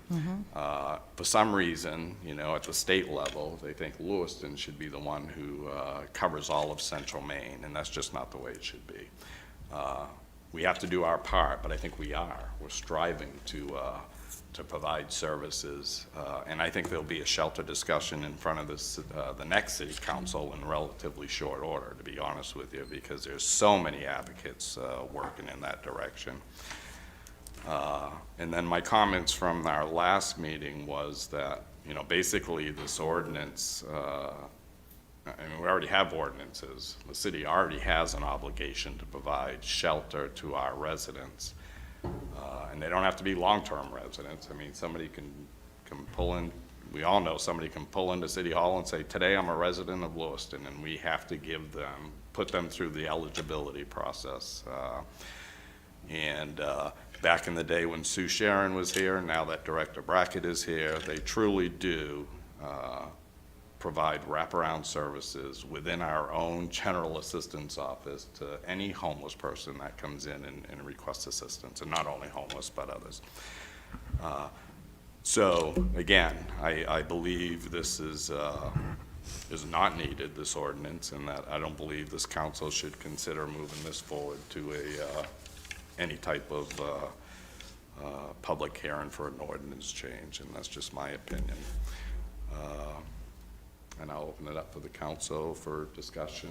For some reason, you know, at the state level, they think Lewiston should be the one who covers all of central Maine, and that's just not the way it should be. We have to do our part, but I think we are. We're striving to provide services, and I think there'll be a shelter discussion in front of this, the next city council in relatively short order, to be honest with you, because there's so many advocates working in that direction. And then my comments from our last meeting was that, you know, basically this ordinance, I mean, we already have ordinances. The city already has an obligation to provide shelter to our residents. And they don't have to be long-term residents. I mean, somebody can pull in, we all know somebody can pull into City Hall and say, today I'm a resident of Lewiston, and we have to put them through the eligibility process. Back in the day when Sue Sharon was here, and now that Director Brackett is here, they truly do provide wraparound services within our own general assistance office to any homeless person that comes in and requests assistance, and not only homeless, but others. So again, I believe this is not needed, this ordinance, and that I don't believe this council should consider moving this forward to any type of public hearing for an ordinance change, and that's just my opinion. And I'll open it up for the council for discussion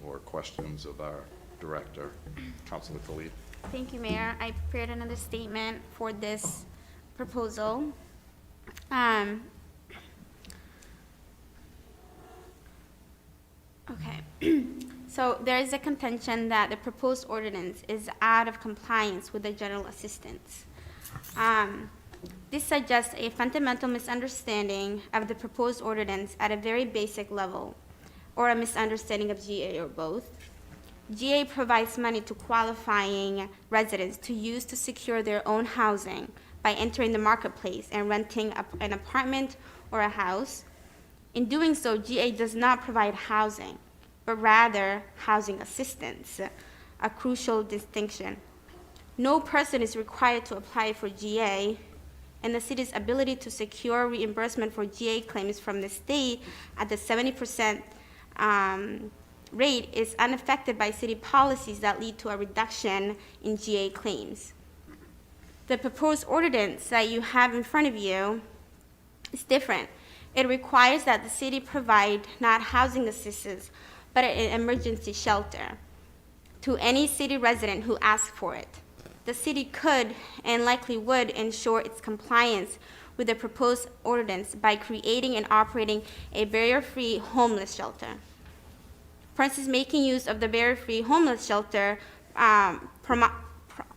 or questions of our director, Councilor Khalid. Thank you, Mayor. I prepared another statement for this proposal. Okay. So there is a contention that the proposed ordinance is out of compliance with the general assistance. This suggests a fundamental misunderstanding of the proposed ordinance at a very basic level, or a misunderstanding of GA, or both. GA provides money to qualifying residents to use to secure their own housing by entering the marketplace and renting an apartment or a house. In doing so, GA does not provide housing, but rather housing assistance, a crucial distinction. No person is required to apply for GA, and the city's ability to secure reimbursement for GA claims from the state at the 70% rate is unaffected by city policies that lead to a reduction in GA claims. The proposed ordinance that you have in front of you is different. It requires that the city provide not housing assistance, but an emergency shelter to any city resident who asks for it. The city could and likely would ensure its compliance with the proposed ordinance by creating and operating a barrier-free homeless shelter. For instance, making use of the barrier-free homeless shelter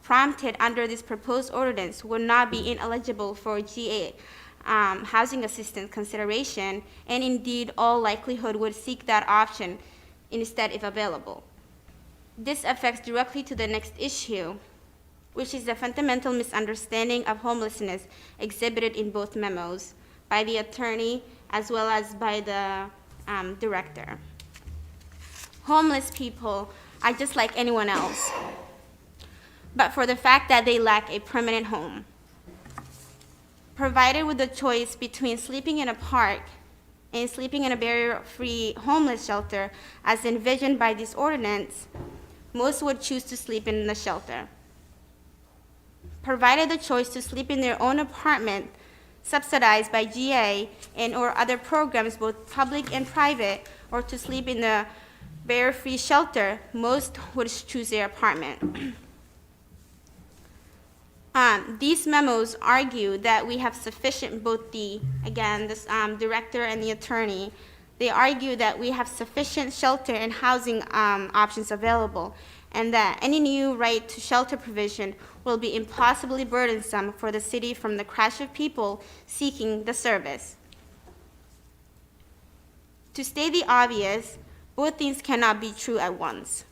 prompted under this proposed ordinance would not be ineligible for GA housing assistance consideration, and indeed all likelihood would seek that option instead if available. This affects directly to the next issue, which is the fundamental misunderstanding of homelessness exhibited in both memos by the attorney as well as by the director. Homeless people are just like anyone else, but for the fact that they lack a permanent home. Provided with the choice between sleeping in a park and sleeping in a barrier-free homeless shelter, as envisioned by this ordinance, most would choose to sleep in the shelter. Provided the choice to sleep in their own apartment, subsidized by GA and or other programs, both public and private, or to sleep in the barrier-free shelter, most would choose their apartment. These memos argue that we have sufficient, both the director and the attorney, they argue that we have sufficient shelter and housing options available, and that any new right to shelter provision will be impossibly burdensome for the city from the crush of people seeking the service. To state the obvious, both things cannot be true at once.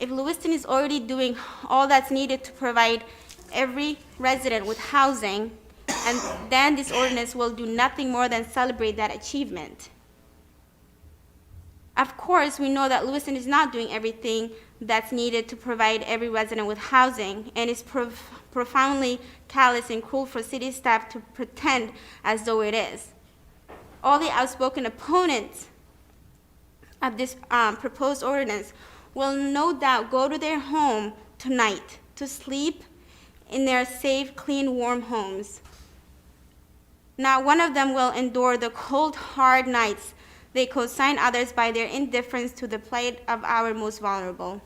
If Lewiston is already doing all that's needed to provide every resident with housing, and then this ordinance will do nothing more than celebrate that achievement. Of course, we know that Lewiston is not doing everything that's needed to provide every resident with housing, and it's profoundly callous and cruel for city staff to pretend as though it is. All the outspoken opponents of this proposed ordinance will no doubt go to their home tonight to sleep in their safe, clean, warm homes. Not one of them will endure the cold, hard nights they consign others by their indifference to the plight of our most vulnerable.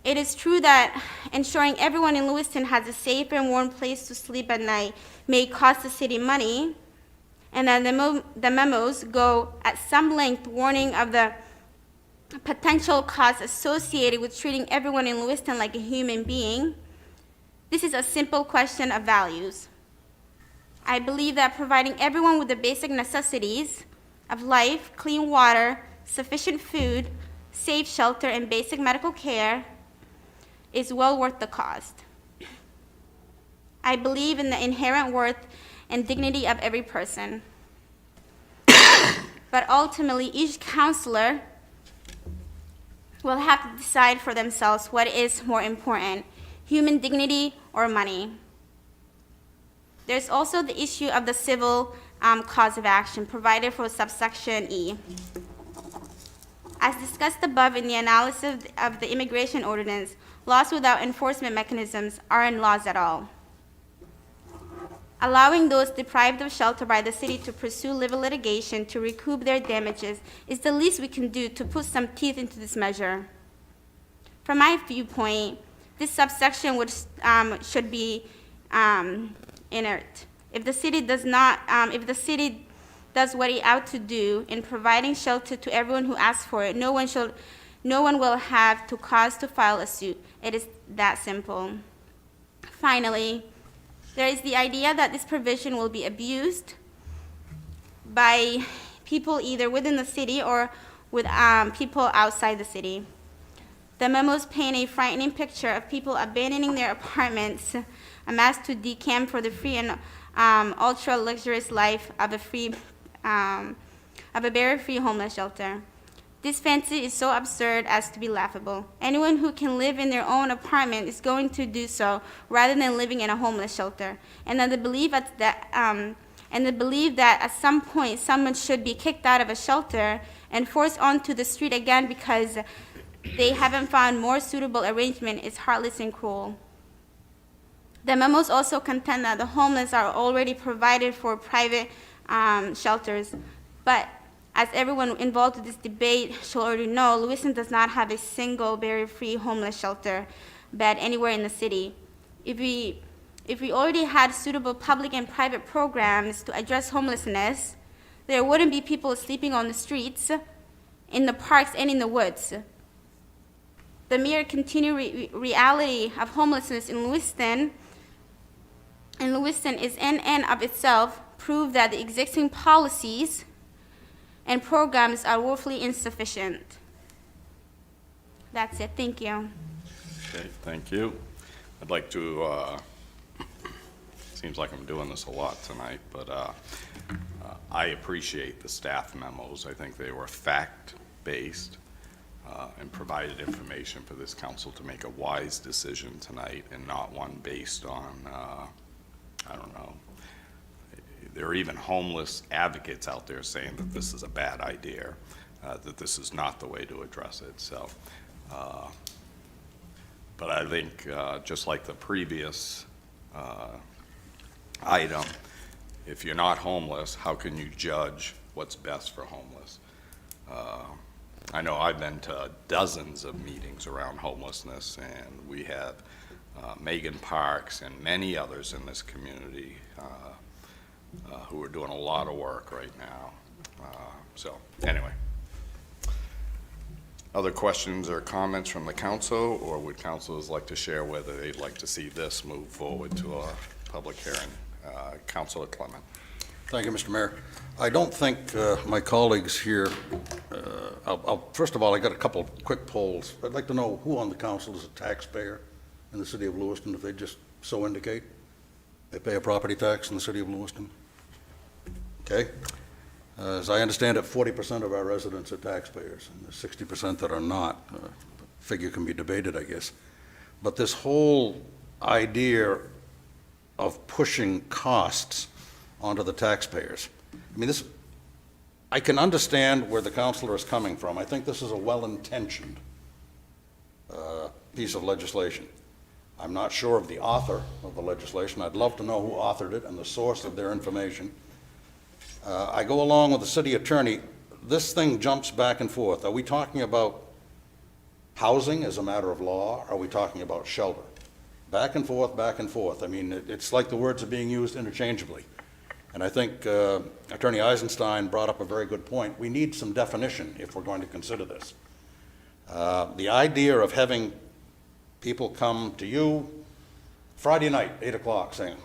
It is true that ensuring everyone in Lewiston has a safe and warm place to sleep at night may cost the city money, and that the memos go at some length warning of the potential costs associated with treating everyone in Lewiston like a human being. This is a simple question of values. I believe that providing everyone with the basic necessities of life, clean water, sufficient food, safe shelter, and basic medical care is well worth the cost. I believe in the inherent worth and dignity of every person. But ultimately, each counselor will have to decide for themselves what is more important, human dignity or money. There's also the issue of the civil cause of action provided for subsection E. As discussed above in the analysis of the immigration ordinance, laws without enforcement mechanisms aren't laws at all. Allowing those deprived of shelter by the city to pursue civil litigation to recoup their damages is the least we can do to put some teeth into this measure. From my viewpoint, this subsection should be inert. If the city does what it ought to do in providing shelter to everyone who asks for it, no one will have to cause to file a suit. It is that simple. Finally, there is the idea that this provision will be abused by people either within the city or with people outside the city. The memos paint a frightening picture of people abandoning their apartments amassed to decamp for the free and ultra luxurious life of a barrier-free homeless shelter. This fantasy is so absurd as to be laughable. Anyone who can live in their own apartment is going to do so rather than living in a homeless shelter. And the belief that at some point someone should be kicked out of a shelter and forced onto the street again because they haven't found more suitable arrangement is heartless and cruel. The memos also contend that the homeless are already provided for private shelters, but as everyone involved in this debate should already know, Lewiston does not have a single barrier-free homeless shelter bed anywhere in the city. If we already had suitable public and private programs to address homelessness, there wouldn't be people sleeping on the streets, in the parks, and in the woods. The mere continued reality of homelessness in Lewiston is in and of itself proof that the existing policies and programs are woefully insufficient. That's it. Thank you. Okay, thank you. I'd like to, seems like I'm doing this a lot tonight, but I appreciate the staff memos. I think they were fact-based and provided information for this council to make a wise decision tonight and not one based on, I don't know, there are even homeless advocates out there saying that this is a bad idea, that this is not the way to address it. So, but I think just like the previous item, if you're not homeless, how can you judge what's best for homeless? I know I've been to dozens of meetings around homelessness, and we have Megan Parks and many others in this community who are doing a lot of work right now. So anyway, other questions or comments from the council, or would councilors like to share whether they'd like to see this move forward to a public hearing? Councilor Clement. Thank you, Mr. Mayor. I don't think my colleagues here, first of all, I got a couple quick polls. I'd like to know who on the council is a taxpayer in the city of Lewiston, if they just so indicate. They pay a property tax in the city of Lewiston. Okay. As I understand it, 40% of our residents are taxpayers, and there's 60% that are not. Figure can be debated, I guess. But this whole idea of pushing costs onto the taxpayers, I mean, I can understand where the councilor is coming from. I think this is a well-intentioned piece of legislation. I'm not sure of the author of the legislation. I'd love to know who authored it and the source of their information. I go along with the city attorney. This thing jumps back and forth. Are we talking about housing as a matter of law? Or are we talking about shelter? Back and forth, back and forth. I mean, it's like the words are being used interchangeably. And I think Attorney Eisenstein brought up a very good point. We need some definition if we're going to consider this. The idea of having people come to you Friday night, 8 o'clock, saying,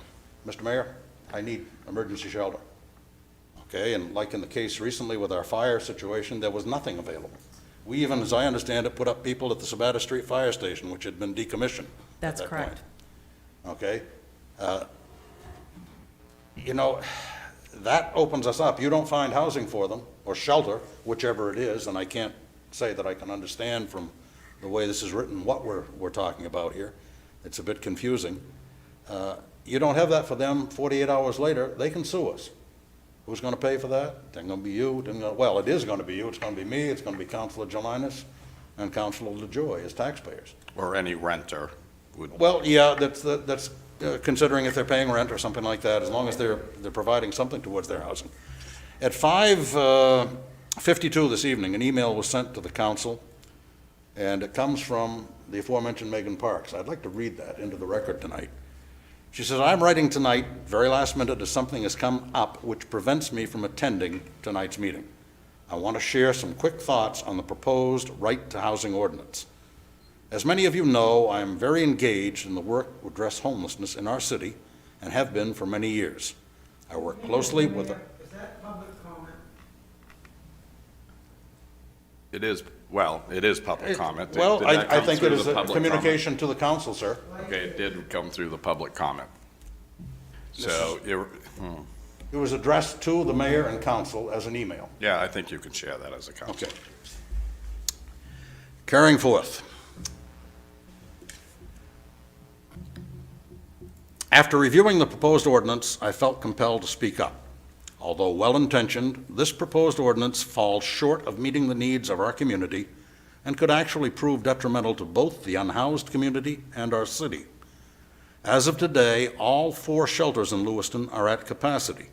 Mr. Mayor, I need emergency shelter. Okay, and like in the case recently with our fire situation, there was nothing available. We even, as I understand it, put up people at the Sabata Street Fire Station, which had been decommissioned. That's at that correct. point. Okay. You know, that opens us up. You don't find housing for them, or shelter, whichever it is, and I can't say that I can understand from the way this is written what we're talking about here. It's a bit confusing. You don't have that for them. 48 hours later, they can sue us. Who's going to pay for that? It's going to be you. Well, it is going to be you. It's going to be me. It's going to be Councilor Jelinas and Councilor Lajoie as taxpayers. Or any renter would. Well, yeah, that's considering if they're paying rent or something like that, as long as they're providing something towards their housing. At 5:52 this evening, an email was sent to the council and it comes from the aforementioned Megan Parks. I'd like to read that into the record tonight. She says, "I'm writing tonight, very last minute, as something has come up which prevents me from attending tonight's meeting. I want to share some quick thoughts on the proposed right to housing ordinance. As many of you know, I am very engaged in the work to address homelessness in our city and have been for many years. I work closely with... Is that public comment? It is, well, it is public comment. Did- Well, did that I come think through it is the a public communication to the council, sir. comment? Okay, it did come through the public comment. So, It was addressed to the mayor and council as an email. yeah, I think you can share that as a council. Okay. Carrying forth. After reviewing the proposed ordinance, I felt compelled to speak up. Although well-intentioned, this proposed ordinance falls short of meeting the needs of our community and could actually prove detrimental to both the unhoused community and our city. As of today, all 4 shelters in Lewiston are at capacity.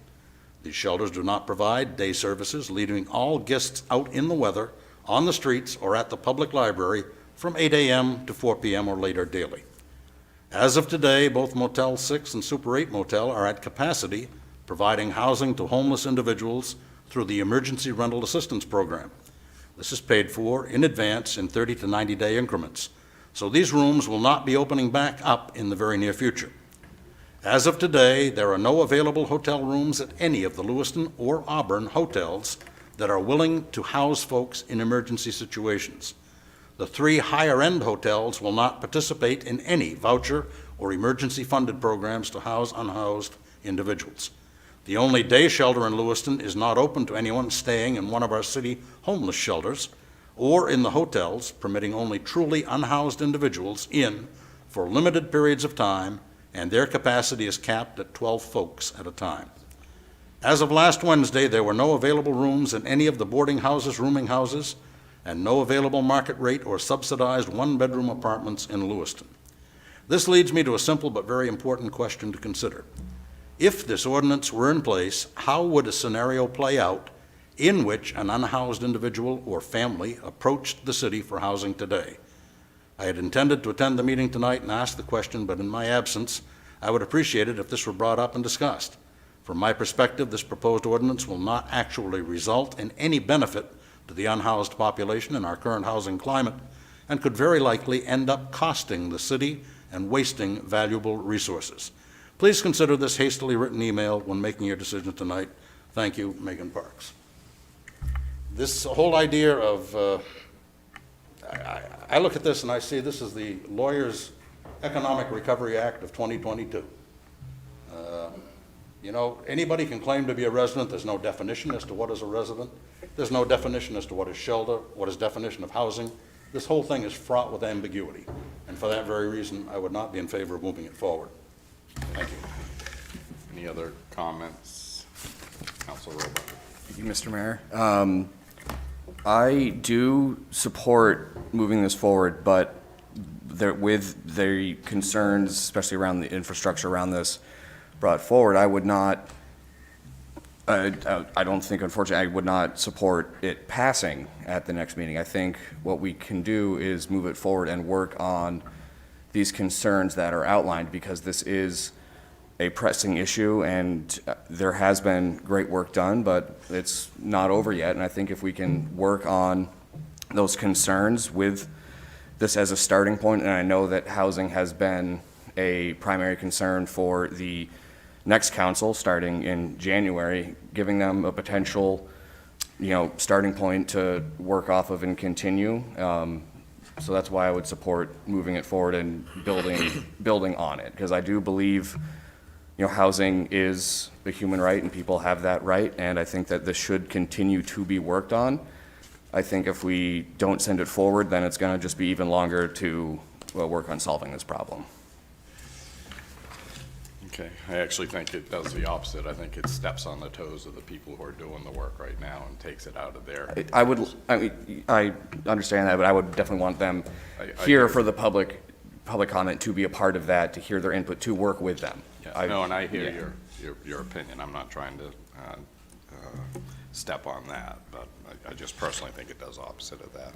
These shelters do not provide day services, leaving all guests out in the weather, on the streets, or at the public library from 8 a.m. to 4 p.m. or later daily. As of today, both Motel 6 and Super 8 Motel are at capacity, providing housing to homeless individuals through the Emergency Rental Assistance Program. This is paid for in advance in 30 to 90-day increments, so these rooms will not be opening back up in the very near future. As of today, there are no available hotel rooms at any of the Lewiston or Auburn hotels that are willing to house folks in emergency situations. The 3 higher-end hotels will not participate in any voucher or emergency-funded programs to house unhoused individuals. The only day shelter in Lewiston is not open to anyone staying in one of our city homeless shelters or in the hotels, permitting only truly unhoused individuals in for limited periods of time, and their capacity is capped at 12 folks at a time. As of last Wednesday, there were no available rooms in any of the boarding houses, rooming houses, and no available market rate or subsidized one-bedroom apartments in Lewiston. This leads me to a simple but very important question to consider. If this ordinance were in place, how would a scenario play out in which an unhoused individual or family approached the city for housing today? I had intended to attend the meeting tonight and ask the question, but in my absence, I would appreciate it if this were brought up and discussed. From my perspective, this proposed ordinance will not actually result in any benefit to the unhoused population in our current housing climate, and could very likely end up costing the city and wasting valuable resources. Please consider this hastily written email when making your decision tonight. Thank you, Megan Parks. This whole idea of, I look at this and I see this is the Lawyers Economic Recovery Act of 2022. You know, anybody can claim to be a resident. There's no definition as to what is a resident. There's no definition as to what is shelter, what is definition of housing. This whole thing is fraught with ambiguity, and for that very reason, I would not be in favor of moving it forward. Thank you. Any other comments? Council Roebuck. Thank you, Mr. Mayor. I do support moving this forward, but with the concerns, especially around the infrastructure around this, brought forward, I would not, I don't think, unfortunately, I would not support it passing at the next meeting. I think what we can do is move it forward and work on these concerns that are outlined, because this is a pressing issue, and there has been great work done, but it's not over yet. And I think if we can work on those concerns with this as a starting point, and I know that housing has been a primary concern for the next council starting in January, giving them a potential, starting point to work off of and continue. So that's why I would support moving it forward and building on it, because I do believe, housing is a human right and people have that right, and I think that this should continue to be worked on. I think if we don't send it forward, then it's going to just be even longer to work on solving this problem. Okay, I actually think it does the opposite. I think it steps on the toes of the people who are doing the work right now and takes it out of their. I understand that, but I would definitely want them here for the public comment to be a part of that, to hear their input, to work with them. Yeah, no, and I hear your opinion. I'm not trying to step on that, but I just personally think it does opposite of that.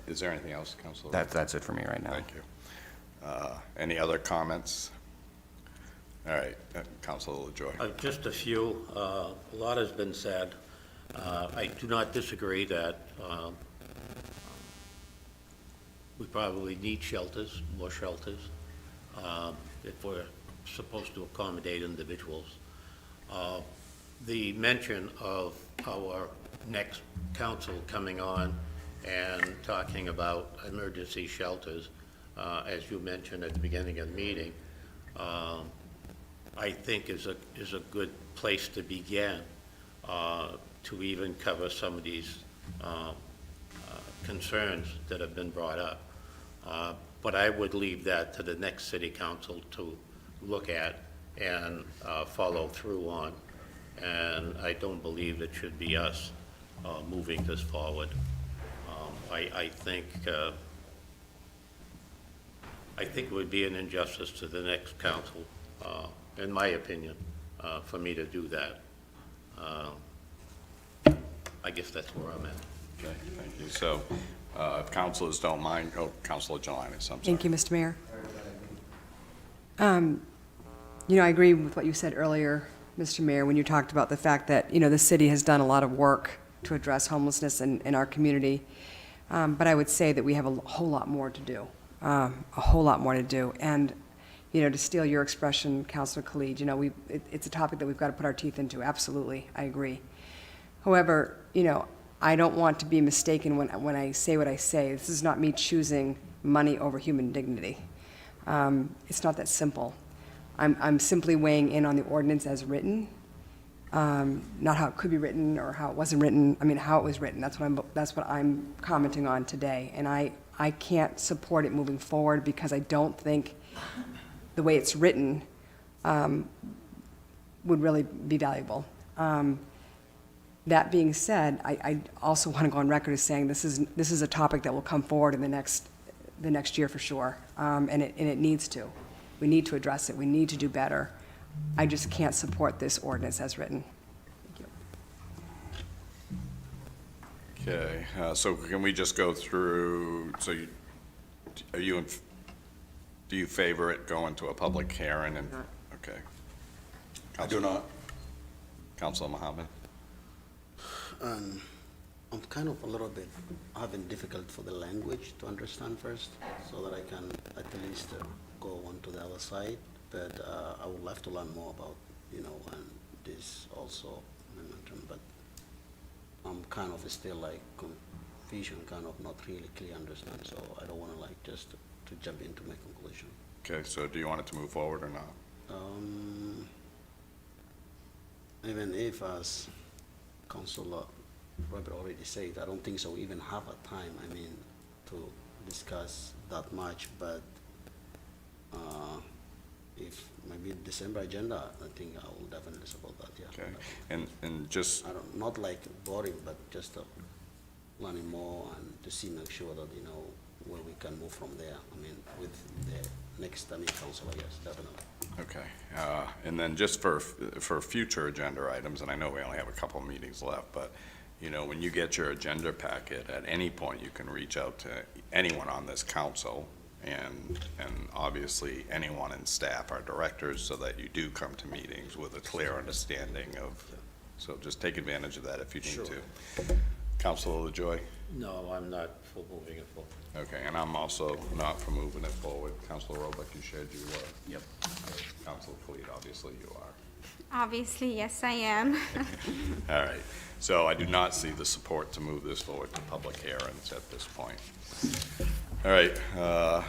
Is there anything else, Councilor? That's it for me right now. Thank you. Any other comments? All right, Councilor Lajoie. Just a few. A lot has been said. I do not disagree that we probably need shelters, more shelters, if we're supposed to accommodate individuals. The mention of our next council coming on and talking about emergency shelters, as you mentioned at the beginning of the meeting, I think is a good place to begin, to even cover some of these concerns that have been brought up. But I would leave that to the next city council to look at and follow through on. And I don't believe it should be us moving this forward. I think it would be an injustice to the next council, in my opinion, for me to do that. I guess that's where I'm at. Okay, thank you. So, if councilors don't mind, Councilor Jelinek, I'm sorry. Thank you, Mr. Mayor. I agree with what you said earlier, Mr. Mayor, when you talked about the fact that, the city has done a lot of work to address homelessness in our community. But I would say that we have a whole lot more to do, a whole lot more to do. And, to steal your expression, Councilor Khalid, it's a topic that we've got to put our teeth into. Absolutely, I agree. However, I don't want to be mistaken when I say what I say. This is not me choosing money over human dignity. It's not that simple. I'm simply weighing in on the ordinance as written, not how it could be written or how it wasn't written. I mean, how it was written. That's what I'm commenting on today. And I can't support it moving forward because I don't think the way it's written would really be valuable. That being said, I also want to go on record as saying this is a topic that will come forward in the next year for sure, and it needs to. We need to address it. We need to do better. I just can't support this ordinance as written. Thank you. Okay, so can we just go through, so do you favor it going to a public hearing? And okay. I do not. Councilor Mohammed? I'm kind of a little bit having difficult for the language to understand first, so that I can at least go on to the other side. But I would love to learn more about, and this also, but I'm kind of still like confusion, kind of not really clear understand, so I don't want to like just to jump into my conclusion. Okay, so do you want it to move forward or not? Even if, as Councilor Robert already said, I don't think so we even have a time, to discuss that much, but if maybe December agenda, I think I will definitely support that, yeah. Okay, and just, Not like boring, but just learning more and to make sure that, where we can move from there, with the next council, I guess, definitely. okay, and then just for future agenda items, and I know we only have a couple of meetings left, but, when you get your agenda packet, at any point, you can reach out to anyone on this council, and obviously anyone in staff, our directors, so that you do come to meetings with a clear understanding of, so just take advantage of that if you need to. Councilor Lajoie? No, I'm not for moving it forward. Okay, and I'm also not for moving it forward. Councilor Roebuck, you shared you were. Yep. Councilor Khalid, obviously you are. Obviously, yes, I am. All right, so I do not see the support to move this forward to public hearings at this point. All right,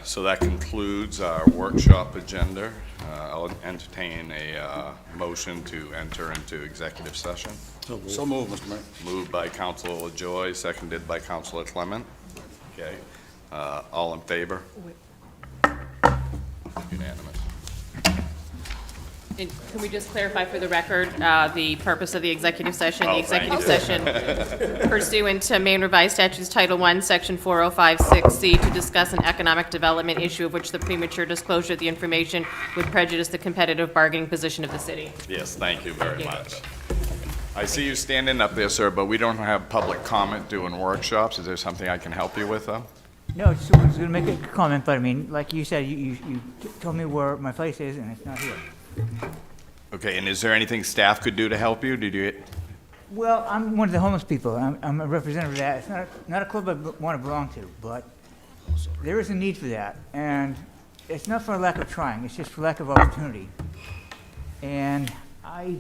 so that concludes our workshop agenda. I'll entertain a motion to enter into executive session. So moved, Mr. Mayor. Moved by Councilor Lajoie, seconded by Councilor Clement. Okay, all in favor? Unanimous. And can we just clarify for the record, the purpose of the executive session? The Oh, thank executive session pursuant to Maine Revised Statutes Title I, Section 4056C, to discuss an economic development issue of which the premature disclosure of the information would prejudice the competitive bargaining position of the city. Yes, thank you very Thank you. much. I see you standing up there, sir, but we don't have public comment doing workshops. Is there something I can help you with, though? No, just was going to make a comment, but I mean, like you said, you told me where my place is, and it's not here. Okay, and is there anything staff could do to help you? Did you, Well, I'm one of the homeless people. I'm a representative of that. It's not a club I want to belong to, but there is a need for that. And it's not for a lack of trying, it's just for lack of opportunity. And I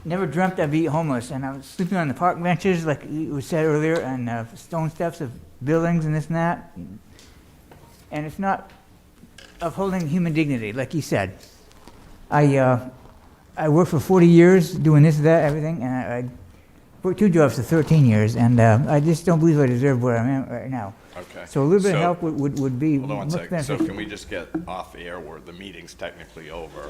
never dreamt I'd be homeless, and I was sleeping on the park benches, like it was said earlier, and stone steps of buildings and this and that. And it's not upholding human dignity, like you said. I worked for 40 years doing this, that, everything, and I worked 2 jobs for 13 years, and I just don't believe I deserve where I'm at right now. okay. So a little bit of So- help would be Hold on one much second. So beneficial. can we just get off air where the meeting's technically over?